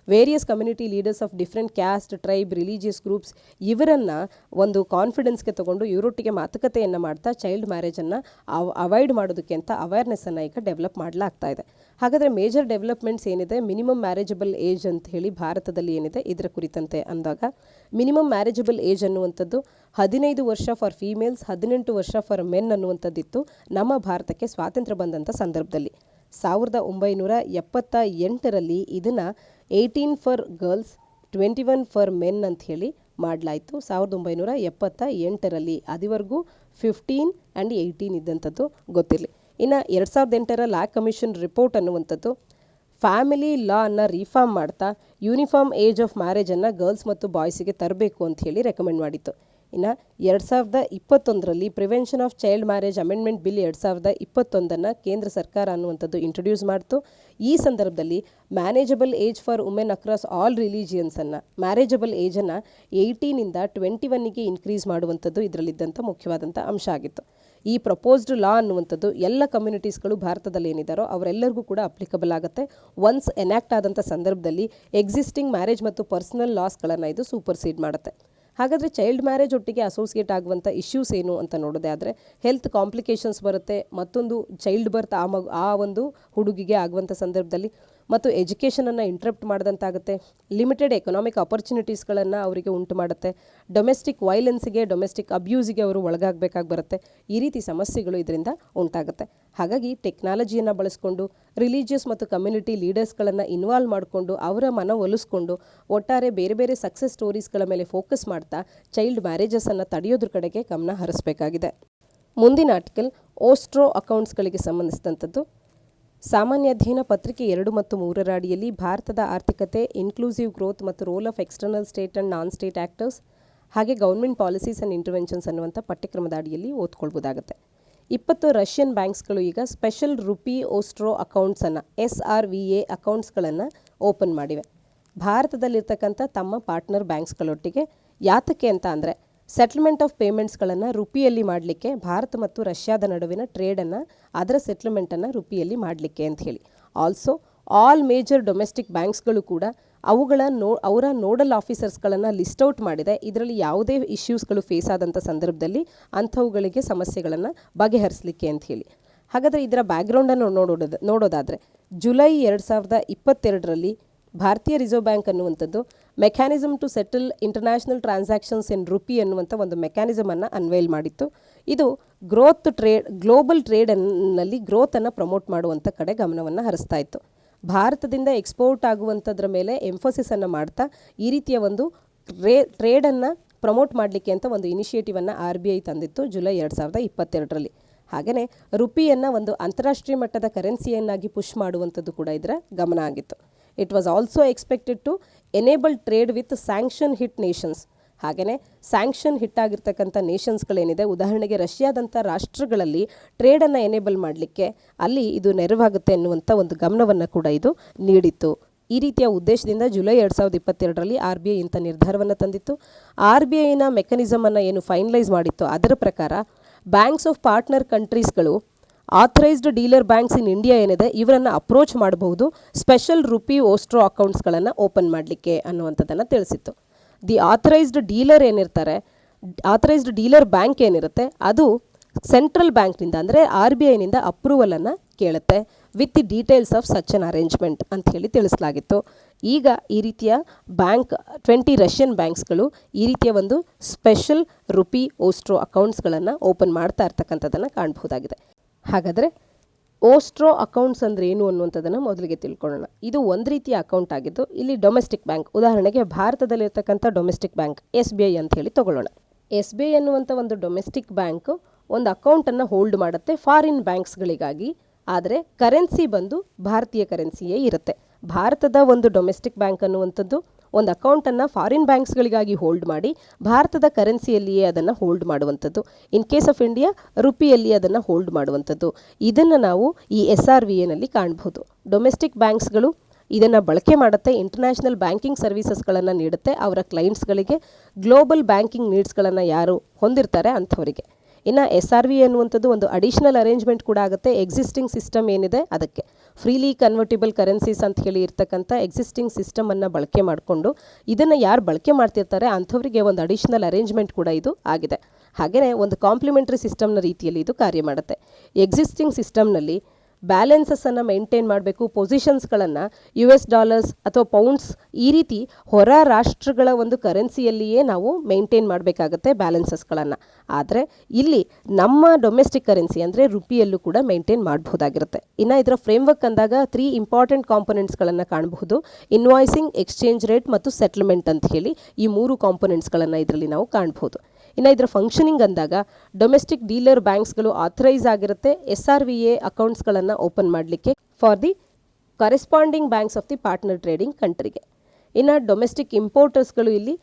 Various community leaders of different caste, tribe, religious groups ಇವರನ್ನು ಒಂದು ಕಾನ್ಫಿಡೆನ್ಸ್ಗೆ ತಗೊಂಡು ಇವರೊಟ್ಟಿಗೆ ಮಾತುಕತೆಯನ್ನು ಮಾಡ್ತಾ ಚೈಲ್ಡ್ ಮ್ಯಾರೇಜನ್ನು ಅವಾಯ್ಡ್ ಮಾಡೋದಕ್ಕೆ ಅಂತ ಅವೇರ್ನೆಸ್ಸನ್ನು ಈಗ ಡೆವಲಪ್ ಮಾಡಲಾಗ್ತಾ ಇದೆ. ಹಾಗಾದರೆ ಮೇಜರ್ ಡೆವಲಪ್ಮೆಂಟ್ಸ್ ಏನಿದೆ, ಮಿನಿಮಮ್ ಮ್ಯಾರೇಜಬಲ್ ಏಜ್ ಅಂತ ಹೇಳಿ ಭಾರತದಲ್ಲಿ ಏನಿದೆ ಇದರ ಕುರಿತಂತೆ ಅಂದಾಗ, ಮಿನಿಮಮ್ ಮ್ಯಾರೇಜಬಲ್ ಏಜ್ ಅನ್ನುವಂಥದ್ದು 15 ವರ್ಷ ಫಾರ್ ಫೀಮೇಲ್ಸ್, 18 ವರ್ಷ ಫಾರ್ ಮೆನ್ ಅನ್ನುವಂಥದ್ದಿತ್ತು ನಮ್ಮ ಭಾರತಕ್ಕೆ ಸ್ವಾತಂತ್ರ್ಯ ಬಂದಂಥ ಸಂದರ್ಭದಲ್ಲಿ. 1978ರಲ್ಲಿ ಇದನ್ನು 18 ಫಾರ್ ಗರ್ಲ್ಸ್, 21 ಫಾರ್ ಮೆನ್ ಅಂತ ಹೇಳಿ ಮಾಡಲಾಯಿತು. 1978ರಲ್ಲಿ ಅದುವರೆಗೂ 15 ಆ್ಯಂಡ್ 18 ಇದ್ದಂಥದ್ದು ಗೊತ್ತಿರಲಿ. ಇನ್ನು 2008ರ ಲಾ ಕಮಿಷನ್ ರಿಪೋರ್ಟ್ ಅನ್ನುವಂಥದ್ದು ಫ್ಯಾಮಿಲಿ ಲಾ ಅನ್ನು ರಿಫಾರ್ಮ್ ಮಾಡ್ತಾ ಯೂನಿಫಾರ್ಮ್ ಏಜ್ ಆಫ್ ಮ್ಯಾರೇಜನ್ನು ಗರ್ಲ್ಸ್ ಮತ್ತು ಬಾಯ್ಸಿಗೆ ತರಬೇಕು ಅಂತ ಹೇಳಿ ರೆಕಮೆಂಡ್ ಮಾಡಿತ್ತು. ಇನ್ನು 2021ರಲ್ಲಿ prevention of child marriage amendment bill 2021 ಕೇಂದ್ರ ಸರ್ಕಾರ ಅನ್ನುವಂಥದ್ದು ಇಂಟ್ರೊಡ್ಯೂಸ್ ಮಾಡ್ತು. ಈ ಸಂದರ್ಭದಲ್ಲಿ manageable age for women across all ರಿಲಿಜಿಯನ್ಸನ್ನು, ಮ್ಯಾರೇಜಬಲ್ ಏಜನ್ನು 18ಇಂದ 21ಗೆ ಇನ್ಕ್ರೀಸ್ ಮಾಡುವಂಥದ್ದು ಇದರಲ್ಲಿದ್ದಂಥ ಮುಖ್ಯವಾದಂಥ ಅಂಶ ಆಗಿತ್ತು. ಈ ಪ್ರಪೋಸ್ಡ್ ಲಾ ಅನ್ನುವಂಥದ್ದು ಎಲ್ಲ ಕಮ್ಯುನಿಟೀಸ್ಗಳು ಭಾರತದಲ್ಲಿ ಏನಿದ್ದಾರೋ ಅವರೆಲ್ಲರಿಗೂ ಕೂಡ ಅಪ್ಲಿಕಬಲ್ ಆಗುತ್ತೆ. ಒನ್ಸ್ ಎನ್ಯಾಕ್ಟ್ ಆದಂಥ ಸಂದರ್ಭದಲ್ಲಿ ಎಕ್ಸಿಸ್ಟಿಂಗ್ ಮ್ಯಾರೇಜ್ ಮತ್ತು ಪರ್ಸನಲ್ ಲಾಸ್ಗಳನ್ನು ಇದು ಸೂಪರ್ಸೀಡ್ ಮಾಡುತ್ತೆ. ಹಾಗಾದರೆ ಚೈಲ್ಡ್ ಮ್ಯಾರೇಜ್ ಒಟ್ಟಿಗೆ ಅಸೋಸಿಯೇಟ್ ಆಗುವಂಥ ಇಶ್ಯೂಸ್ ಏನು ಅಂತ ನೋಡೋದೇ ಆದರೆ ಹೆಲ್ತ್ ಕಾಂಪ್ಲಿಕೇಶನ್ಸ್ ಬರುತ್ತೆ. ಮತ್ತೊಂದು ಚೈಲ್ಡ್ ಬರ್ತ್ ಆ ಒಂದು ಹುಡುಗಿಗೆ ಆಗುವಂಥ ಸಂದರ್ಭದಲ್ಲಿ, ಮತ್ತು ಎಜುಕೇಷನನ್ನು ಇಂಟ್ರಪ್ಟ್ ಮಾಡಿದಂತಾಗುತ್ತೆ. ಲಿಮಿಟೆಡ್ ಎಕನಾಮಿಕ್ ಆಪರ್ಚುನಿಟೀಸ್ಗಳನ್ನು ಅವರಿಗೆ ಉಂಟು ಮಾಡುತ್ತೆ. ಡೊಮೆಸ್ಟಿಕ್ ವೈಲೆನ್ಸ್ಗೆ, ಡೊಮೆಸ್ಟಿಕ್ ಅಬ್ಯೂಸಿಗೆ ಅವರು ಒಳಗಾಗಬೇಕಾಗಿ ಬರುತ್ತೆ. ಈ ರೀತಿ ಸಮಸ್ಯೆಗಳು ಇದರಿಂದ ಉಂಟಾಗುತ್ತೆ. ಹಾಗಾಗಿ ಟೆಕ್ನಾಲಜಿಯನ್ನು ಬಳಸ್ಕೊಂಡು ರಿಲಿಜಿಯಸ್ ಮತ್ತು ಕಮ್ಯುನಿಟಿ ಲೀಡರ್ಸ್ಗಳನ್ನು ಇನ್ವಾಲ್ವ್ ಮಾಡಿಕೊಂಡು ಅವರ ಮನವೊಲಿಸ್ಕೊಂಡು ಒಟ್ಟಾರೆ ಬೇರೆ ಬೇರೆ ಸಕ್ಸಸ್ ಸ್ಟೋರೀಸ್ಗಳ ಮೇಲೆ ಫೋಕಸ್ ಮಾಡ್ತಾ ಚೈಲ್ಡ್ ಮ್ಯಾರೇಜಸನ್ನು ತಡೆಯೋದ್ರ ಕಡೆಗೆ ಗಮನ ಹರಿಸಬೇಕಾಗಿದೆ. ಮುಂದಿನ ಆರ್ಟಿಕಲ್ ಓಸ್ಟ್ರೋ ಅಕೌಂಟ್ಸ್ಗಳಿಗೆ ಸಂಬಂಧಿಸಿದಂಥದ್ದು. ಸಾಮಾನ್ಯ ಅಧ್ಯಯನ ಪತ್ರಿಕೆ 2 ಮತ್ತು 3ರ ಅಡಿಯಲ್ಲಿ ಭಾರತದ ಆರ್ಥಿಕತೆ, ಇನ್ಕ್ಲೂಸಿವ್ ಗ್ರೋತ್ ಮತ್ತು role of external state and non state actors, ಹಾಗೆ ಗೌರ್ಮೆಂಟ್ ಪಾಲಿಸೀಸ್ ಆ್ಯಂಡ್ ಇಂಟರ್ವೆನ್ಷನ್ಸ್ ಅನ್ನುವಂಥ ಪಠ್ಯಕ್ರಮದ ಅಡಿಯಲ್ಲಿ ಓದ್ಕೊಳ್ಬೋದಾಗುತ್ತೆ. 20 ರಷ್ಯನ್ ಬ್ಯಾಂಕ್ಸ್ಗಳು ಈಗ ಸ್ಪೆಷಲ್ ರುಪಿ ಓಸ್ಟ್ರೋ ಅಕೌಂಟ್ಸನ್ನು, SRVA ಅಕೌಂಟ್ಸ್ಗಳನ್ನು ಓಪನ್ ಮಾಡಿವೆ ಭಾರತದಲ್ಲಿರ್ತಕ್ಕಂಥ ತಮ್ಮ ಪಾರ್ಟ್ನರ್ ಬ್ಯಾಂಕ್ಸ್ಗಳೊಟ್ಟಿಗೆ. ಯಾತಕ್ಕೆ ಅಂತ ಅಂದರೆ ಸೆಟಲ್ಮೆಂಟ್ ಆಫ್ ಪೇಮೆಂಟ್ಸ್ಗಳನ್ನು ರುಪಿಯಲ್ಲಿ ಮಾಡಲಿಕ್ಕೆ, ಭಾರತ ಮತ್ತು ರಷ್ಯಾದ ನಡುವಿನ ಟ್ರೇಡನ್ನು, ಅದರ ಸೆಟ್ಲ್ಮೆಂಟನ್ನು ರುಪಿಯಲ್ಲಿ ಮಾಡಲಿಕ್ಕೆ ಅಂತ ಹೇಳಿ. ಆಲ್ಸೋ ಆಲ್ ಮೇಜರ್ ಡೊಮೆಸ್ಟಿಕ್ ಬ್ಯಾಂಕ್ಸ್ಗಳು ಕೂಡ ಅವರ ನೋಡಲ್ ಆಫೀಸರ್ಸ್ಗಳನ್ನು ಲಿಸ್ಟ್ ಔಟ್ ಮಾಡಿದೆ. ಇದರಲ್ಲಿ ಯಾವುದೇ ಇಶ್ಯೂಸ್ಗಳು ಫೇಸ್ ಆದಂಥ ಸಂದರ್ಭದಲ್ಲಿ ಅಂಥವುಗಳಿಗೆ ಸಮಸ್ಯೆಗಳನ್ನು ಬಗೆಹರಿಸಲಿಕ್ಕೆ ಅಂತ ಹೇಳಿ. ಹಾಗಾದರೆ ಇದರ ಬ್ಯಾಕ್ಗ್ರೌಂಡನ್ನು ನೋಡೋದಾದರೆ ಜುಲೈ 2022ರಲ್ಲಿ ಭಾರತೀಯ ರಿಸರ್ವ್ ಬ್ಯಾಂಕ್ ಅನ್ನುವಂಥದ್ದು mechanism to settle international transactions in rupee ಅನ್ನುವಂಥ ಒಂದು ಮೆಕ್ಯಾನಿಸಮನ್ನು ಅನ್ವೈಲ್ ಮಾಡಿತ್ತು. ಇದು ಗ್ಲೋಬಲ್ ಟ್ರೇಡ್ನಲ್ಲಿ ಗ್ರೋತನ್ನು ಪ್ರಮೋಟ್ ಮಾಡುವಂಥ ಕಡೆ ಗಮನವನ್ನು ಹರಿಸ್ತಾ ಇತ್ತು. ಭಾರತದಿಂದ ಎಕ್ಸ್ಪೋರ್ಟ್ ಆಗುವಂಥದ್ರ ಮೇಲೆ ಎಂಫೋಸಿಸನ್ನು ಮಾಡ್ತಾ ಈ ರೀತಿಯ ಒಂದು ಟ್ರೇಡನ್ನು ಪ್ರಮೋಟ್ ಮಾಡಲಿಕ್ಕೆ ಅಂತ ಒಂದು ಇನಿಷಿಯೇಟಿವನ್ನು RBI ತಂದಿತ್ತು ಜುಲೈ 2022ರಲ್ಲಿ. ಹಾಗೆಯೇ ರುಪಿಯನ್ನು ಒಂದು ಅಂತಾರಾಷ್ಟ್ರೀಯ ಮಟ್ಟದ ಕರೆನ್ಸಿಯನ್ನಾಗಿ ಪುಷ್ ಮಾಡುವಂಥದ್ದು ಕೂಡ ಇದರ ಗಮನ ಆಗಿತ್ತು. It was also expected to enable trade with sanction hit nations. ಹಾಗೆಯೇ ಸ್ಯಾಂಕ್ಷನ್ ಹಿಟ್ ಆಗಿರ್ತಕ್ಕಂಥ ನೇಷನ್ಸ್ಗಳೇನಿದೆ, ಉದಾಹರಣೆಗೆ ರಷ್ಯಾದಂಥ ರಾಷ್ಟ್ರಗಳಲ್ಲಿ ಟ್ರೇಡನ್ನು ಎನೇಬಲ್ ಮಾಡಲಿಕ್ಕೆ ಅಲ್ಲಿ ಇದು ನೆರವಾಗುತ್ತೆ ಎನ್ನುವಂಥ ಒಂದು ಗಮನವನ್ನು ಕೂಡ ಇದು ನೀಡಿತ್ತು. ಈ ರೀತಿಯ ಉದ್ದೇಶದಿಂದ ಜುಲೈ 2022ರಲ್ಲಿ RBI ಇಂಥ ನಿರ್ಧಾರವನ್ನು ತಂದಿತ್ತು. RBIನ ಮೆಕ್ಯಾನಿಸಮನ್ನು ಏನು ಫೈನಲೈಸ್ ಮಾಡಿತ್ತು ಅದರ ಪ್ರಕಾರ ಬ್ಯಾಂಕ್ಸ್ ಆಫ್ ಪಾರ್ಟ್ನರ್ ಕಂಟ್ರೀಸ್ಗಳು authorised dealer banks in India ಏನಿದೆ ಇವರನ್ನು ಅಪ್ರೋಚ್ ಮಾಡಬಹುದು ಸ್ಪೆಷಲ್ ರುಪಿ ಓಸ್ಟ್ರೋ ಅಕೌಂಟ್ಸ್ಗಳನ್ನು ಓಪನ್ ಮಾಡಲಿಕ್ಕೆ ಅನ್ನುವಂಥದ್ದನ್ನು ತಿಳಿಸಿತ್ತು. ದಿ ಆಥರೈಸ್ಡ್ ಡೀಲರ್ ಏನಿರ್ತಾರೆ, ಆಥರೈಸ್ಡ್ ಡೀಲರ್ ಬ್ಯಾಂಕ್ ಏನಿರುತ್ತೆ ಅದು ಸೆಂಟ್ರಲ್ ಬ್ಯಾಂಕ್ನಿಂದ ಅಂದರೆ RBIನಿಂದ ಅಪ್ರೂವಲನ್ನು ಕೇಳುತ್ತೆ with the details of such an arrangement ಅಂತ ಹೇಳಿ ತಿಳಿಸಲಾಗಿತ್ತು. ಈಗ ಈ ರೀತಿಯ 20 ರಷ್ಯನ್ ಬ್ಯಾಂಕ್ಸ್ಗಳು ಈ ರೀತಿಯ ಒಂದು ಸ್ಪೆಷಲ್ ರುಪಿ ಓಸ್ಟ್ರೋ ಅಕೌಂಟ್ಸ್ಗಳನ್ನು ಓಪನ್ ಮಾಡ್ತಾ ಇರ್ತಕ್ಕಂಥದ್ದನ್ನು ಕಾಣಬಹುದಾಗಿದೆ. ಹಾಗಾದರೆ ಓಸ್ಟ್ರೋ ಅಕೌಂಟ್ಸ್ ಅಂದರೆ ಏನು ಅನ್ನುವಂಥದ್ದನ್ನು ಮೊದಲಿಗೆ ತಿಳ್ಕೊಳ್ಳೋಣ. ಇದು ಒಂದು ರೀತಿಯ ಅಕೌಂಟ್ ಆಗಿದ್ದು ಇಲ್ಲಿ ಡೊಮೆಸ್ಟಿಕ್ ಬ್ಯಾಂಕ್, ಉದಾಹರಣೆಗೆ ಭಾರತದಲ್ಲಿರ್ತಕ್ಕಂಥ ಡೊಮೆಸ್ಟಿಕ್ ಬ್ಯಾಂಕ್ SBI ಅಂತ ಹೇಳಿ ತಗೊಳ್ಳೋಣ. SBI ಅನ್ನುವಂಥ ಒಂದು ಡೊಮೆಸ್ಟಿಕ್ ಬ್ಯಾಂಕು ಒಂದು ಅಕೌಂಟನ್ನು ಹೋಲ್ಡ್ ಮಾಡುತ್ತೆ ಫಾರಿನ್ ಬ್ಯಾಂಕ್ಸ್ಗಳಿಗಾಗಿ. ಆದರೆ ಕರೆನ್ಸಿ ಬಂದು ಭಾರತೀಯ ಕರೆನ್ಸಿಯೇ ಇರುತ್ತೆ. ಭಾರತದ ಒಂದು ಡೊಮೆಸ್ಟಿಕ್ ಬ್ಯಾಂಕ್ ಅನ್ನುವಂಥದ್ದು ಒಂದು ಅಕೌಂಟನ್ನು ಫಾರಿನ್ ಬ್ಯಾಂಕ್ಸ್ಗಳಿಗಾಗಿ ಹೋಲ್ಡ್ ಮಾಡಿ ಭಾರತದ ಕರೆನ್ಸಿಯಲ್ಲಿಯೇ ಅದನ್ನು ಹೋಲ್ಡ್ ಮಾಡುವಂಥದ್ದು. ಇನ್ ಕೇಸ್ ಆಫ್ ಇಂಡಿಯಾ ರುಪಿಯಲ್ಲಿ ಅದನ್ನು ಹೋಲ್ಡ್ ಮಾಡುವಂಥದ್ದು. ಇದನ್ನು ನಾವು ಈ SRVA ಕಾಣಬಹುದು. ಡೊಮೆಸ್ಟಿಕ್ ಬ್ಯಾಂಕ್ಸ್ಗಳು ಇದನ್ನು ಬಳಕೆ ಮಾಡುತ್ತೆ, ಇಂಟರ್ನ್ಯಾಷನಲ್ ಬ್ಯಾಂಕಿಂಗ್ ಸರ್ವಿಸಸ್ಗಳನ್ನು ನೀಡುತ್ತೆ ಅವರ ಕ್ಲೈಂಟ್ಸ್ಗಳಿಗೆ, ಗ್ಲೋಬಲ್ ಬ್ಯಾಂಕಿಂಗ್ ನೀಡ್ಸ್ಗಳನ್ನು ಯಾರು ಹೊಂದಿರ್ತಾರೆ ಅಂಥವರಿಗೆ. ಇನ್ನು SRVA ಅನ್ನುವಂಥದ್ದು ಒಂದು ಅಡಿಷನಲ್ ಅರೇಂಜ್ಮೆಂಟ್ ಕೂಡ ಆಗುತ್ತೆ. ಎಕ್ಸಿಸ್ಟಿಂಗ್ ಸಿಸ್ಟಮ್ ಏನಿದೆ ಅದಕ್ಕೆ ಫ್ರೀಲಿ ಕನ್ವರ್ಟಿಬಲ್ ಕರೆನ್ಸೀಸ್ ಅಂತ ಹೇಳಿ ಇರ್ತಕ್ಕಂಥ ಎಕ್ಸಿಸ್ಟಿಂಗ್ ಸಿಸ್ಟಮನ್ನು ಬಳಕೆ ಮಾಡಿಕೊಂಡು ಇದನ್ನು ಯಾರು ಬಳಕೆ ಮಾಡ್ತಿರ್ತಾರೆ ಅಂಥವರಿಗೆ ಒಂದು ಅಡಿಷನಲ್ ಅರೇಂಜ್ಮೆಂಟ್ ಕೂಡ ಇದು ಆಗಿದೆ. ಹಾಗೆಯೇ ಒಂದು ಕಾಂಪ್ಲಿಮೆಂಟ್ರಿ ಸಿಸ್ಟಮ್ನ ರೀತಿಯಲ್ಲಿ ಇದು ಕಾರ್ಯ ಮಾಡುತ್ತೆ. ಎಕ್ಸಿಸ್ಟಿಂಗ್ ಸಿಸ್ಟಮ್ನಲ್ಲಿ ಬ್ಯಾಲೆನ್ಸಸ್ಸನ್ನು ಮೇಂಟೈನ್ ಮಾಡಬೇಕು, ಪೊಸಿಷನ್ಸ್ಗಳನ್ನು US$ ಅಥವಾ ಪೌಂಡ್ಸ್ ಈ ರೀತಿ ಹೊರ ರಾಷ್ಟ್ರಗಳ ಒಂದು ಕರೆನ್ಸಿಯಲ್ಲಿಯೇ ನಾವು ಮೇಂಟೈನ್ ಮಾಡಬೇಕಾಗತ್ತೆ ಬ್ಯಾಲೆನ್ಸಸ್ಗಳನ್ನು. ಆದರೆ ಇಲ್ಲಿ ನಮ್ಮ ಡೊಮೆಸ್ಟಿಕ್ ಕರೆನ್ಸಿ ಅಂದರೆ ರುಪಿಯಲ್ಲೂ ಕೂಡ ಮೇಂಟೈನ್ ಮಾಡಬಹುದಾಗಿರುತ್ತೆ. ಇನ್ನು ಇದರ ಫ್ರೇಮ್ವರ್ಕ್ ಅಂದಾಗ 3 ಇಂಪಾರ್ಟೆಂಟ್ ಕಾಂಪೊನೆಂಟ್ಸ್ಗಳನ್ನು ಕಾಣಬಹುದು. ಇನ್ವಾಯ್ಸಿಂಗ್, ಎಕ್ಸ್ಚೇಂಜ್ ರೇಟ್ ಮತ್ತು ಸೆಟ್ಲ್ಮೆಂಟ್ ಅಂತ ಹೇಳಿ ಈ 3 ಕಾಂಪೊನೆಂಟ್ಸ್ಗಳನ್ನು ಇದರಲ್ಲಿ ನಾವು ಕಾಣಬಹುದು. ಇನ್ನು ಇದರ ಫಂಕ್ಷನಿಂಗ್ ಅಂದಾಗ ಡೊಮೆಸ್ಟಿಕ್ ಡೀಲರ್ ಬ್ಯಾಂಕ್ಸ್ಗಳು ಆಥರೈಸ್ ಆಗಿರುತ್ತೆ SRVA ಅಕೌಂಟ್ಸ್ಗಳನ್ನು ಓಪನ್ ಮಾಡಲಿಕ್ಕೆ for the corresponding banks of the partner trading ಕಂಟ್ರಿಗೆ. ಇನ್ನು ಡೊಮೆಸ್ಟಿಕ್ ಇಂಪೋರ್ಟರ್ಸ್ಗಳು ಇಲ್ಲಿ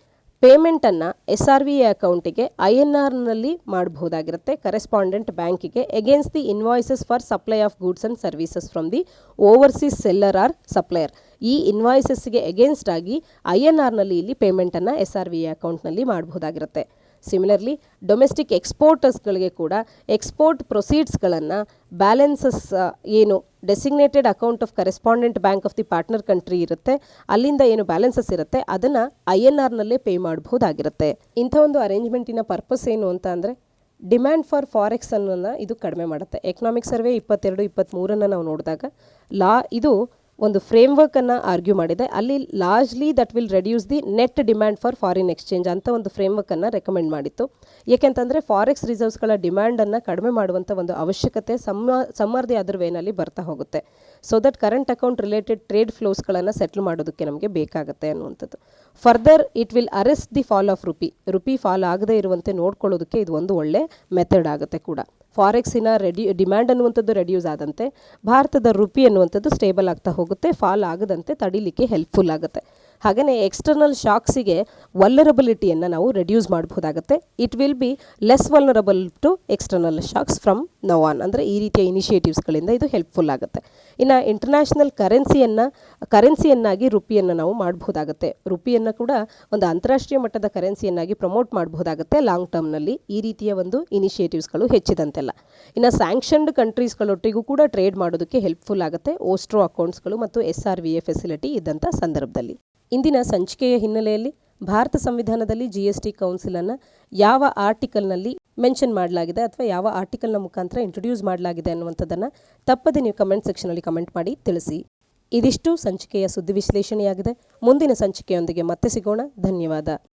ಪೇಮೆಂಟನ್ನು SRVA ಅಕೌಂಟಿಗೆ INRನಲ್ಲಿ ಮಾಡಬಹುದಾಗಿರುತ್ತೆ ಕರೆಸ್ಪಾಂಡೆಂಟ್ ಬ್ಯಾಂಕಿಗೆ against the invoices for supply of goods and services from the overseas seller or supplier. ಈ ಇನ್ವಾಯ್ಸಸ್ಗೆ ಎಗೇನ್ಸ್ಟ್ ಆಗಿ INRನಲ್ಲಿ ಇಲ್ಲಿ ಪೇಮೆಂಟನ್ನು SRVA ಅಕೌಂಟ್ನಲ್ಲಿ ಮಾಡಬಹುದಾಗಿರುತ್ತೆ. ಸಿಮಿಲರ್ಲಿ ಡೊಮೆಸ್ಟಿಕ್ ಎಕ್ಸ್ಪೋರ್ಟರ್ಸ್ಗಳಿಗೆ ಕೂಡ ಎಕ್ಸ್ಪೋರ್ಟ್ ಪ್ರೊಸೀಡ್ಸ್ಗಳನ್ನು ಬ್ಯಾಲೆನ್ಸಸ್ ಏನು designated account of correspondent bank of the partner country ಇರುತ್ತೆ, ಅಲ್ಲಿಂದ ಏನು ಬ್ಯಾಲೆನ್ಸಸ್ ಇರುತ್ತೆ ಅದನ್ನು INRನಲ್ಲೇ ಪೇ ಮಾಡಬಹುದಾಗಿರುತ್ತೆ. ಇಂಥ ಒಂದು ಅರೇಂಜ್ಮೆಂಟಿನ ಪರ್ಪಸ್ ಏನು ಅಂತ ಅಂದರೆ ಡಿಮ್ಯಾಂಡ್ ಫಾರ್ ಫಾರೆಕ್ಸ್ ಅನ್ನೋನ್ನ ಇದು ಕಡಿಮೆ ಮಾಡುತ್ತೆ. ಎಕನಾಮಿಕ್ ಸರ್ವೆ 22-23 ನಾವು ನೋಡಿದಾಗ ಇದು ಒಂದು ಫ್ರೇಮ್ವರ್ಕನ್ನು ಆರ್ಗ್ಯೂ ಮಾಡಿದೆ. ಅಲ್ಲಿ largely that will reduce the net demand for foreign exchange ಅಂತ ಒಂದು ಫ್ರೇಮ್ವರ್ಕನ್ನು ರೆಕಮೆಂಡ್ ಮಾಡಿತ್ತು. ಏಕೆಂತಂದರೆ ಫಾರೆಕ್ಸ್ ರಿಸರ್ವ್ಸ್ಗಳ ಡಿಮ್ಯಾಂಡನ್ನು ಕಡಿಮೆ ಮಾಡುವಂಥ ಒಂದು ಅವಶ್ಯಕತೆ ಸಮರ್ದಿ ಅದರ್ ವೇನಲ್ಲಿ ಬರ್ತಾ ಹೋಗುತ್ತೆ. So that current account related trade ಫ್ಲೋಸ್ಗಳನ್ನು ಸೆಟ್ಲ್ ಮಾಡೋದಕ್ಕೆ ನಮಗೆ ಬೇಕಾಗುತ್ತೆ ಅನ್ನುವಂಥದ್ದು. Further it will arrest the fall of rupee fall ಆಗದೇ ಇರುವಂತೆ ನೋಡ್ಕೊಳ್ಳೋದಕ್ಕೆ ಇದು ಒಂದು ಒಳ್ಳೆ ಮೆಥಡ್ ಆಗುತ್ತೆ ಕೂಡ. ಫಾರೆಕ್ಸಿನ ಡಿಮ್ಯಾಂಡ್ ಅನ್ನುವಂಥದ್ದು ರೆಡ್ಯೂಸ್ ಆದಂತೆ ಭಾರತದ ರುಪಿ ಅನ್ನುವಂಥದ್ದು ಸ್ಟೇಬಲ್ ಆಗ್ತಾ ಹೋಗುತ್ತೆ, ಫಾಲ್ ಆಗದಂತೆ ತಡಿಲಿಕ್ಕೆ ಹೆಲ್ಪ್ಫುಲ್ ಆಗುತ್ತೆ. ಹಾಗೆಯೇ ಎಕ್ಸ್ಟರ್ನಲ್ ಶಾಕ್ಸಿಗೆ ವಲ್ನರಬಿಲಿಟಿಯನ್ನು ನಾವು ರೆಡ್ಯೂಸ್ ಮಾಡಬಹುದಾಗುತ್ತೆ. It will be less vulnerable to external shocks from now on. ಅಂದರೆ ಈ ರೀತಿಯ ಇನಿಷಿಯೇಟಿವ್ಸ್ಗಳಿಂದ ಇದು ಹೆಲ್ಪ್ಫುಲ್ ಆಗುತ್ತೆ. ಇನ್ನು ಇಂಟರ್ನ್ಯಾಷನಲ್ ಕರೆನ್ಸಿಯನ್ನಾಗಿ ರುಪಿಯನ್ನು ನಾವು ಮಾಡಬಹುದಾಗುತ್ತೆ. ರುಪಿಯನ್ನು ಕೂಡ ಒಂದು ಅಂತಾರಾಷ್ಟ್ರೀಯ ಮಟ್ಟದ ಕರೆನ್ಸಿಯನ್ನಾಗಿ ಪ್ರಮೋಟ್ ಮಾಡಬಹುದಾಗುತ್ತೆ ಲಾಂಗ್ ಟರ್ಮ್ನಲ್ಲಿ ಈ ರೀತಿಯ ಒಂದು ಇನಿಷಿಯೇಟಿವ್ಸ್ಗಳು ಹೆಚ್ಚಿದಂತೆಲ್ಲ. ಇನ್ನು ಸ್ಯಾಂಕ್ಷನ್ಡ್ ಕಂಟ್ರೀಸ್ಗಳೊಟ್ಟಿಗೂ ಕೂಡ ಟ್ರೇಡ್ ಮಾಡೋದಕ್ಕೆ ಹೆಲ್ಪ್ಫುಲ್ ಆಗುತ್ತೆ ಓಸ್ಟ್ರೋ ಅಕೌಂಟ್ಸ್ಗಳು ಮತ್ತು SRVA ಫೆಸಿಲಿಟಿ ಇದ್ದಂಥ ಸಂದರ್ಭದಲ್ಲಿ. ಇಂದಿನ ಸಂಚಿಕೆಯ ಹಿನ್ನೆಲೆಯಲ್ಲಿ ಭಾರತ ಸಂವಿಧಾನದಲ್ಲಿ GST ಕೌನ್ಸಿಲನ್ನು ಯಾವ ಆರ್ಟಿಕಲ್ನಲ್ಲಿ ಮೆನ್ಷನ್ ಮಾಡಲಾಗಿದೆ ಅಥವಾ ಯಾವ ಆರ್ಟಿಕಲ್ನ ಮುಖಾಂತರ ಇಂಟ್ರೊಡ್ಯೂಸ್ ಮಾಡಲಾಗಿದೆ ಅನ್ನುವಂಥದ್ದನ್ನು ತಪ್ಪದೆ ನೀವು ಕಮೆಂಟ್ ಸೆಕ್ಷನಲ್ಲಿ ಕಮೆಂಟ್ ಮಾಡಿ ತಿಳಿಸಿ. ಇದಿಷ್ಟು ಸಂಚಿಕೆಯ ಸುದ್ದಿ ವಿಶ್ಲೇಷಣೆಯಾಗಿದೆ. ಮುಂದಿನ ಸಂಚಿಕೆಯೊಂದಿಗೆ ಮತ್ತೆ ಸಿಗೋಣ. ಧನ್ಯವಾದ.